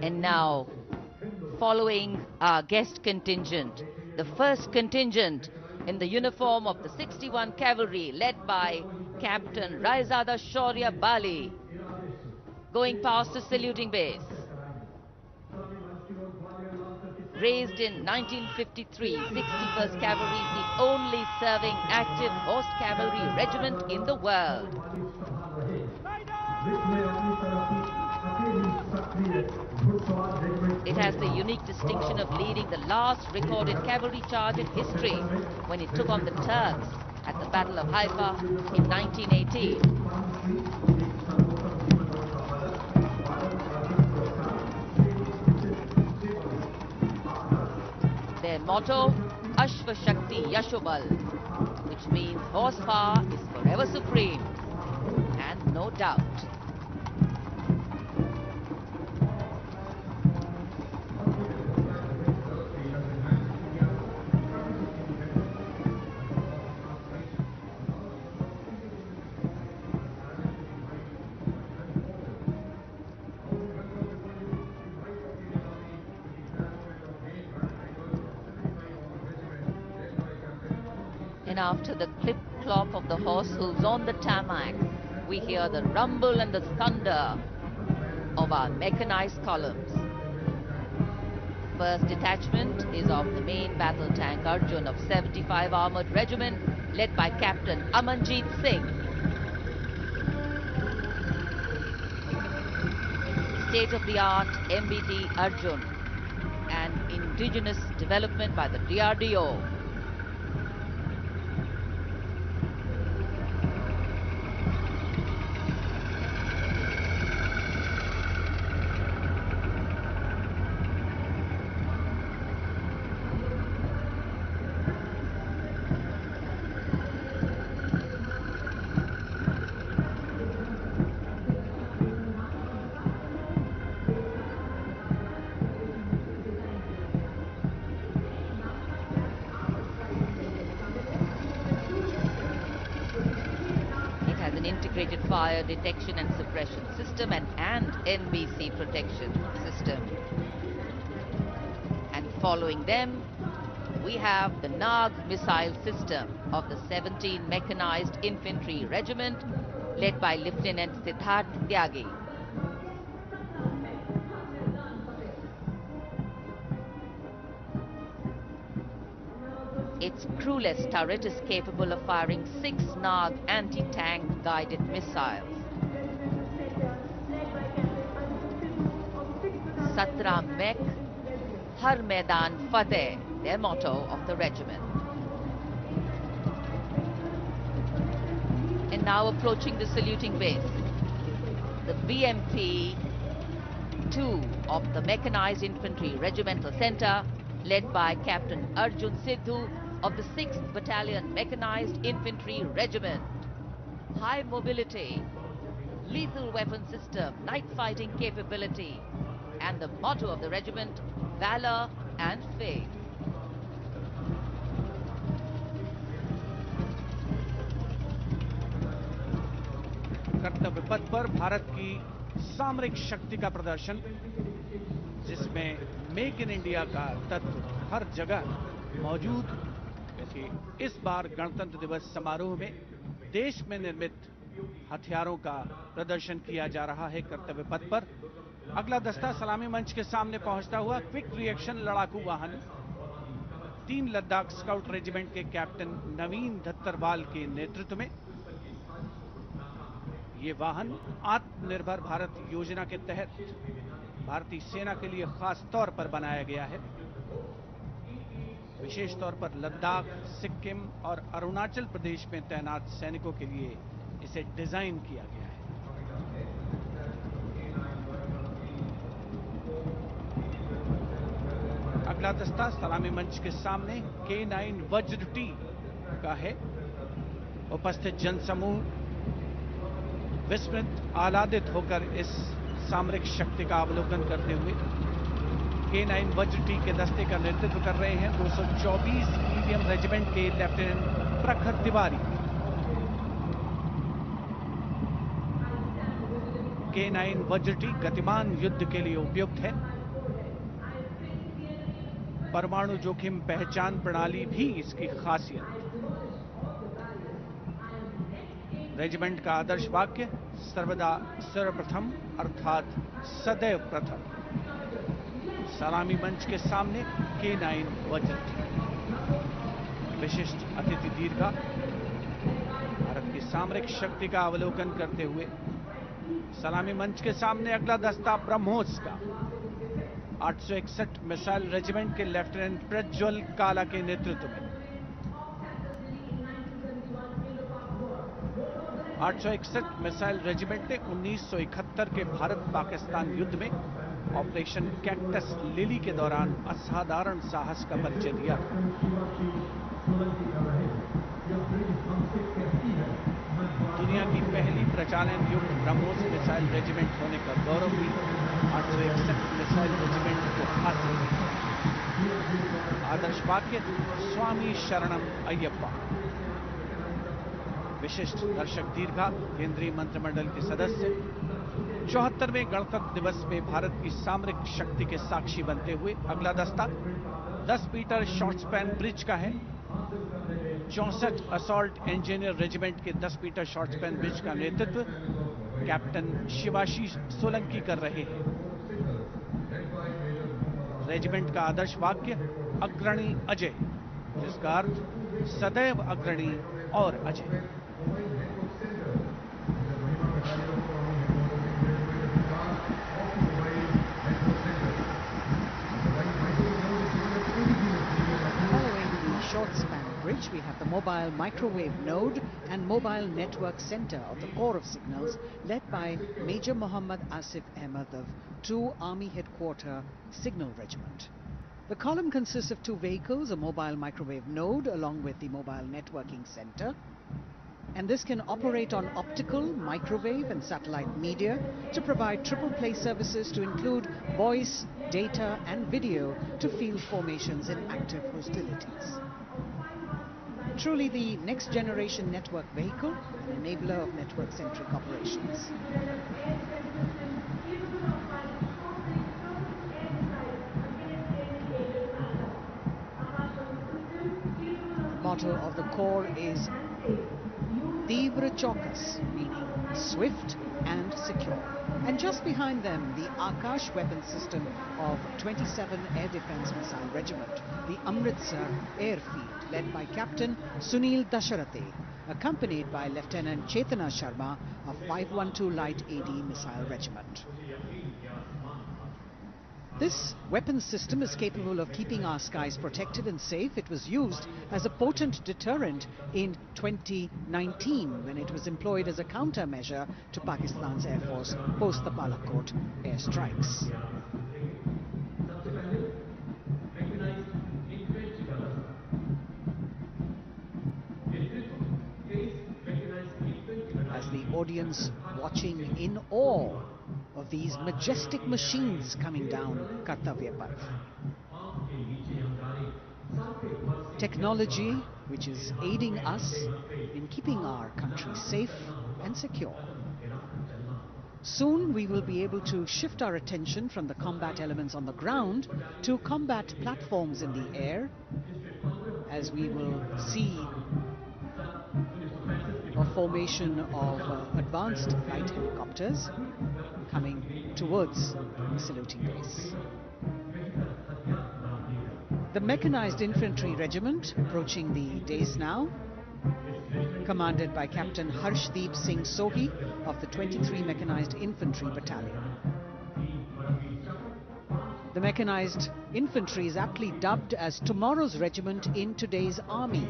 And now, following our guest contingent, the first contingent in the uniform of the 61 Cavalry led by Captain Raizada Shaurya Bali, going past the saluting base. Raised in 1953, 61st Cavalry is the only serving active horse cavalry regiment in the world. It has the unique distinction of leading the last recorded cavalry charge in history when it took on the Turks at the Battle of Haifa in 1918. Their motto, Ashva Shakti Yashobal, which means horsepower is forever supreme, and no doubt. And after the clip-clop of the horse hooves on the tarmac, we hear the rumble and the thunder of our mechanized columns. First detachment is of the main battle tank Arjun of 75 Armored Regiment, led by Captain Amanjeet Singh. State-of-the-art MBT Arjun, an indigenous development by the DRDO. Integrated fire detection and suppression system and NBC protection system. And following them, we have the Nag missile system of the 17 Mechanized Infantry Regiment, led by Lieutenant Siddharth Tyagi. Its crewless turret is capable of firing 6 Nag anti-tank guided missiles. Satra Mek, Har Maidan Fateh, their motto of the regiment. And now approaching the saluting base, the BMP 2 of the Mechanized Infantry Regimental Center, led by Captain Arjun Sidhu of the 6th Battalion Mechanized Infantry Regiment. High mobility, lethal weapon system, night fighting capability, and the motto of the regiment, valor and faith. कर्तव्य पथ पर भारत की सामरिक शक्ति का प्रदर्शन, जिसमें make in India का तत्व हर जगह मौजूद, क्योंकि इस बार गणतंत्र दिवस समारोह में देश में निर्मित हथियारों का प्रदर्शन किया जा रहा है कर्तव्य पथ पर। अगला दस्ता सलामी मंच के सामने पहुंचता हुआ क्विक रिएक्शन लड़ाकू वाहन 3 लद्दाख स्काउट रेजिमेंट के कैप्टन नवीन धत्तरवाल के नेतृत्व में। ये वाहन आत्मनिर्भर भारत योजना के तहत भारतीय सेना के लिए खास तौर पर बनाया गया है। विशेष तौर पर लद्दाख, सिक्किम और अरुणाचल प्रदेश में तैनात सैनिकों के लिए इसे डिजाइन किया गया है। अगला दस्ता सलामी मंच के सामने K9 वज्र टी का है। उपस्थित जनसमूह विस्मृत आह्लादित होकर इस सामरिक शक्ति का अवलोकन करते हुए K9 वज्र टी के दस्ते का नेतृत्व कर रहे हैं 224 मीडियम रेजिमेंट के लेफ्टिनेंट प्रखर तिवारी। K9 वज्र टी गतिमान युद्ध के लिए उपयुक्त है। परमाणु जोखिम पहचान प्रणाली भी इसकी खासियत। रेजिमेंट का आदर्श वाक्य सर्वदा सर्वप्रथम अर्थात सदैव प्रथम। सलामी मंच के सामने K9 वज्र टी। विशिष्ट अतिथि दीर्घा भारत की सामरिक शक्ति का अवलोकन करते हुए सलामी मंच के सामने अगला दस्ता ब्रह्मोस का 861 मिसाइल रेजिमेंट के लेफ्टिनेंट प्रज्वल काला के नेतृत्व में। 861 मिसाइल रेजिमेंट ने 1971 के भारत पाकिस्तान युद्ध में ऑपरेशन कैक्टस लिली के दौरान असाधारण साहस का परिचय दिया था। दुनिया की पहली प्रचालन युक्त ब्रह्मोस मिसाइल रेजिमेंट होने का गौरव भी 861 मिसाइल रेजिमेंट को हासिल है। आदर्श वाक्य स्वामी शरणम अय्यप्पा। विशिष्ट दर्शक दीर्घा केंद्रीय मंत्रिमंडल के सदस्य 74वें गणतंत्र दिवस में भारत की सामरिक शक्ति के साक्षी बनते हुए अगला दस्ता 10 मीटर शॉर्ट स्पैन ब्रिज का है। 64 असॉल्ट इंजीनियर रेजिमेंट के 10 मीटर शॉर्ट स्पैन ब्रिज का नेतृत्व कैप्टन शिवाशीष सोलंकी कर रहे हैं। रेजिमेंट का आदर्श वाक्य अग्रणी अजय, जिसका अर्थ सदैव अग्रणी और Ajay. Short span bridge, we have the mobile microwave node and mobile network center of the Corps of Signals led by Major Muhammad Asif Ahmed of 2 Army Headquarter Signal Regiment. The column consists of 2 vehicles, a mobile microwave node along with the mobile networking center. And this can operate on optical, microwave and satellite media to provide triple play services to include voice, data and video to field formations in active hostilities. Truly the next generation network vehicle, an enabler of network-centric operations. The motto of the Corps is Tivra Chaukas, meaning swift and secure. And just behind them, the Akash weapon system of 27 Air Defence Missile Regiment, the Amritsar Airfield, led by Captain Sunil Dasharathe, accompanied by Lieutenant Chetana Sharma of 512 Light AD Missile Regiment. This weapon system is capable of keeping our skies protected and safe. It was used as a potent deterrent in 2019 when it was employed as a countermeasure to Pakistan's Air Force post the Balakot airstrikes. As the audience watching in awe of these majestic machines coming down Kartavya path. Technology which is aiding us in keeping our country safe and secure. Soon we will be able to shift our attention from the combat elements on the ground to combat platforms in the air, as we will see a formation of advanced light helicopters coming towards the saluting base. The Mechanized Infantry Regiment approaching the dais now, commanded by Captain Harshdeep Singh Sohi of the 23 Mechanized Infantry Battalion. The Mechanized Infantry is aptly dubbed as tomorrow's regiment in today's army.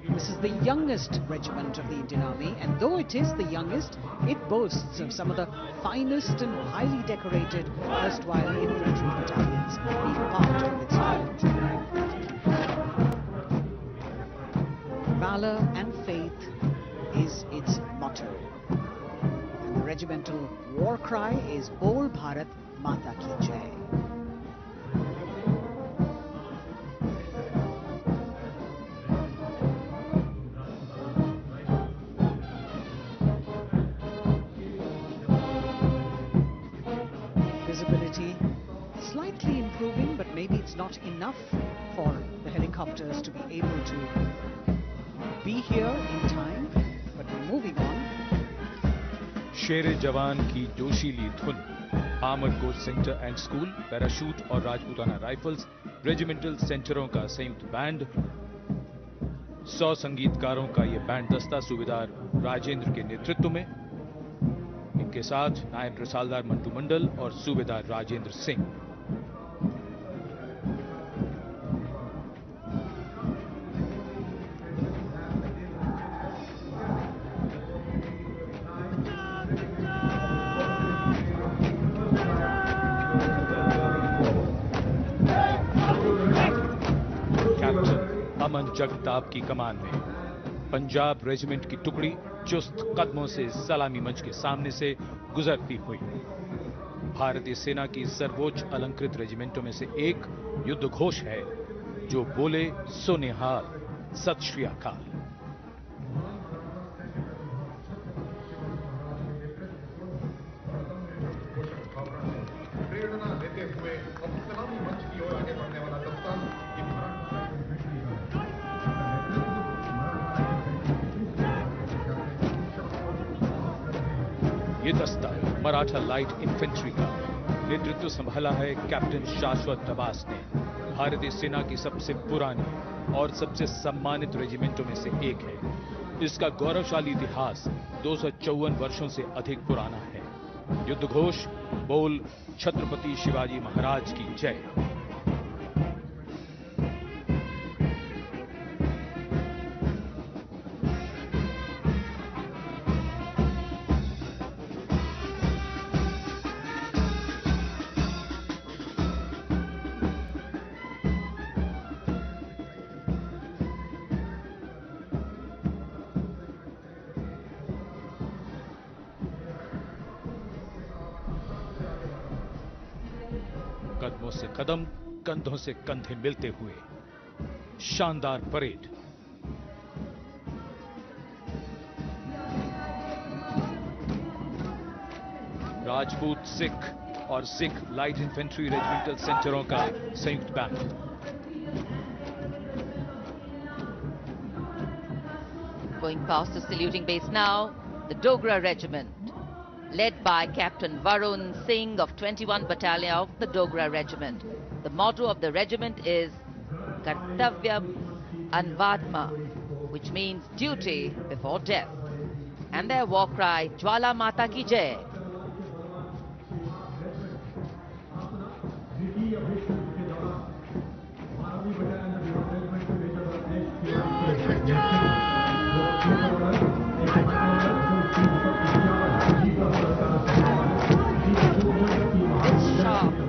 This is the youngest regiment of the Indian Army, and though it is the youngest, it boasts of some of the finest and highly decorated erstwhile infantry battalions being part of its unit. Valor and faith is its motto, and the regimental war cry is Bol Bharat Mata Ki Jai. Visibility slightly improving, but maybe it's not enough for the helicopters to be able to be here in time, but we're moving on. शेरे जवान की जोशीली धुन, armoured coach centre and school, parachute और Rajputana rifles regimental सेंटरों का संयुक्त band, 100 संगीतकारों का ये band दस्ता सूबेदार राजेंद्र के नेतृत्व में, इनके साथ नायब रसालदार मंटू मंडल और सूबेदार राजेंद्र सिंह। अमन जगताप की कमान में पंजाब रेजिमेंट की टुकड़ी चुस्त कदमों से सलामी मंच के सामने से गुजरती हुई। भारतीय सेना की सर्वोच्च अलंकृत रेजिमेंटों में से एक युद्ध घोष है जो बोले सो निहाल, सत श्री अकाल। प्रेरणा लेते हुए अब सलामी मंच की ओर आगे बढ़ने वाला दस्ता ये दस्ता मराठा लाइट इन्फेंट्री का नेतृत्व संभाला है कैप्टन शाश्वत दबास ने। भारतीय सेना की सबसे पुरानी और सबसे सम्मानित रेजिमेंटों में से एक है। इसका गौरवशाली इतिहास 254 वर्षों से अधिक पुराना है। युद्ध घोष बोल छत्रपति शिवाजी महाराज की जय। कदमों से कदम, कंधों से कंधे मिलते हुए शानदार परेड। राजपूत सिख और सिख लाइट इन्फेंट्री रेजिमेंटल सेंटरों का संयुक्त band. Going past the saluting base now, the Dogra Regiment, led by Captain Varun Singh of 21 Battalion of the Dogra Regiment. The motto of the regiment is Kartavya Anvadma, which means duty before death. And their war cry, Jwala Mata Ki Jai.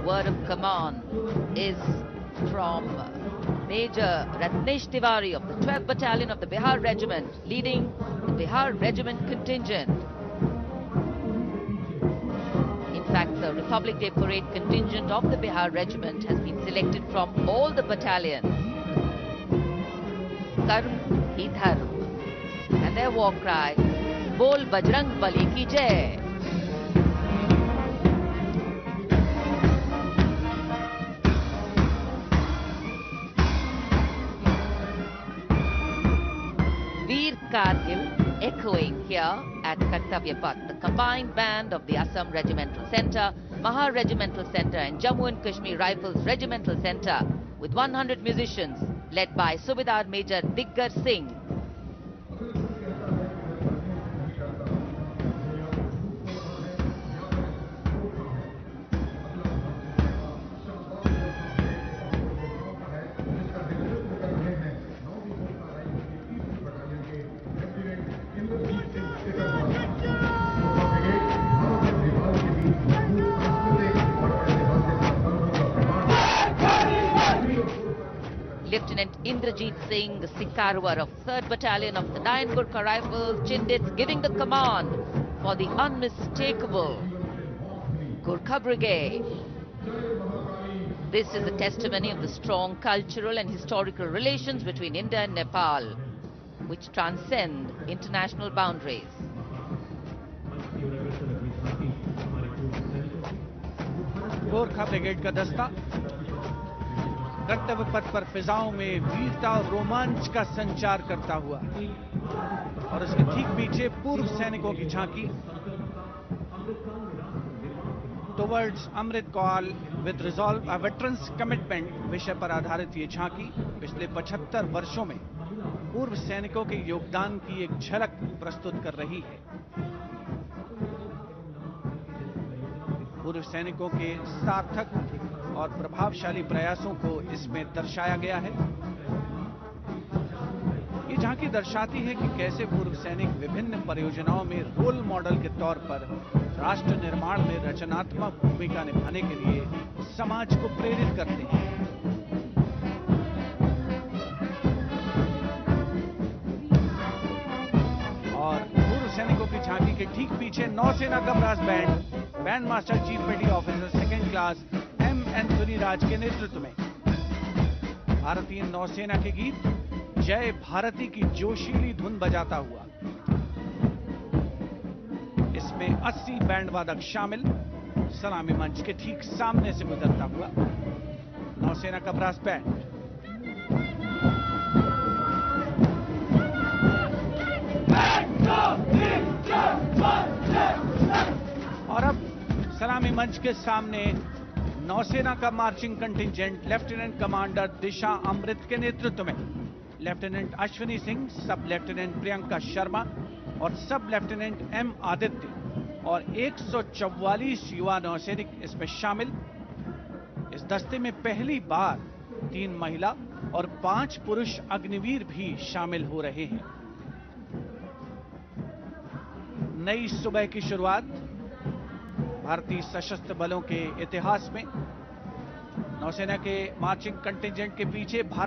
Word of command is from Major Ratnesh Tiwari of the 12th Battalion of the Bihar Regiment, leading the Bihar Regiment contingent. In fact, the Republic Day Parade contingent of the Bihar Regiment has been selected from all the battalions. Karm hi dharm. And their war cry, Bol Bajrang Bali ki Jai. Kargil echoing here at Kartavya Path. The combined band of the Assam Regimental Centre, Maha Regimental Centre and Jammu and Kashmir Rifles Regimental Centre with 100 musicians led by Subedar Major Diggar Singh. Lieutenant Indrajit Singh, the Sikarwar of 3rd Battalion of the 9 Gurkha Rifles, Chindits, giving the command for the unmistakable Gurkha Brigade. This is a testimony of the strong cultural and historical relations between India and Nepal, which transcend international boundaries. Gorkha brigade का दस्ता कर्तव्य पथ पर फिजाओं में वीरता और रोमांच का संचार करता हुआ और उसके ठीक पीछे पूर्व सैनिकों की झांकी towards Amrit Kaal with resolve a veterans commitment विषय पर आधारित ये झांकी पिछले 75 वर्षों में पूर्व सैनिकों के योगदान की एक झलक प्रस्तुत कर रही है। पूर्व सैनिकों के सार्थक और प्रभावशाली प्रयासों को इसमें दर्शाया गया है। ये झांकी दर्शाती है कि कैसे पूर्व सैनिक विभिन्न परियोजनाओं में रोल मॉडल के तौर पर राष्ट्र निर्माण में रचनात्मक भूमिका निभाने के लिए समाज को प्रेरित करते हैं। और पूर्व सैनिकों की झांकी के ठीक पीछे नौसेना का ब्रास बैंड मास्टर चीफ पेटी ऑफिसर 2nd क्लास एम धुनीराज के नेतृत्व में भारतीय नौसेना के गीत जय भारती की जोशीली धुन बजाता हुआ। इसमें 80 बैंड वादक शामिल, सलामी मंच के ठीक सामने से गुजरता हुआ नौसेना का ब्रास बैंड। और अब सलामी मंच के सामने नौसेना का मार्चिंग कंटिंजेंट लेफ्टिनेंट कमांडर दिशा अमृत के नेतृत्व में लेफ्टिनेंट अश्विनी सिंह, सब लेफ्टिनेंट प्रियंका शर्मा और सब लेफ्टिनेंट एम आदित्य और 144 युवा नौसैनिक इसमें शामिल। इस दस्ते में पहली बार 3 महिला और 5 पुरुष अग्निवीर भी शामिल हो रहे हैं। नई सुबह की शुरुआत भारतीय सशस्त्र बलों के इतिहास में। नौसेना के मार्चिंग कंटिंजेंट के पीछे भारत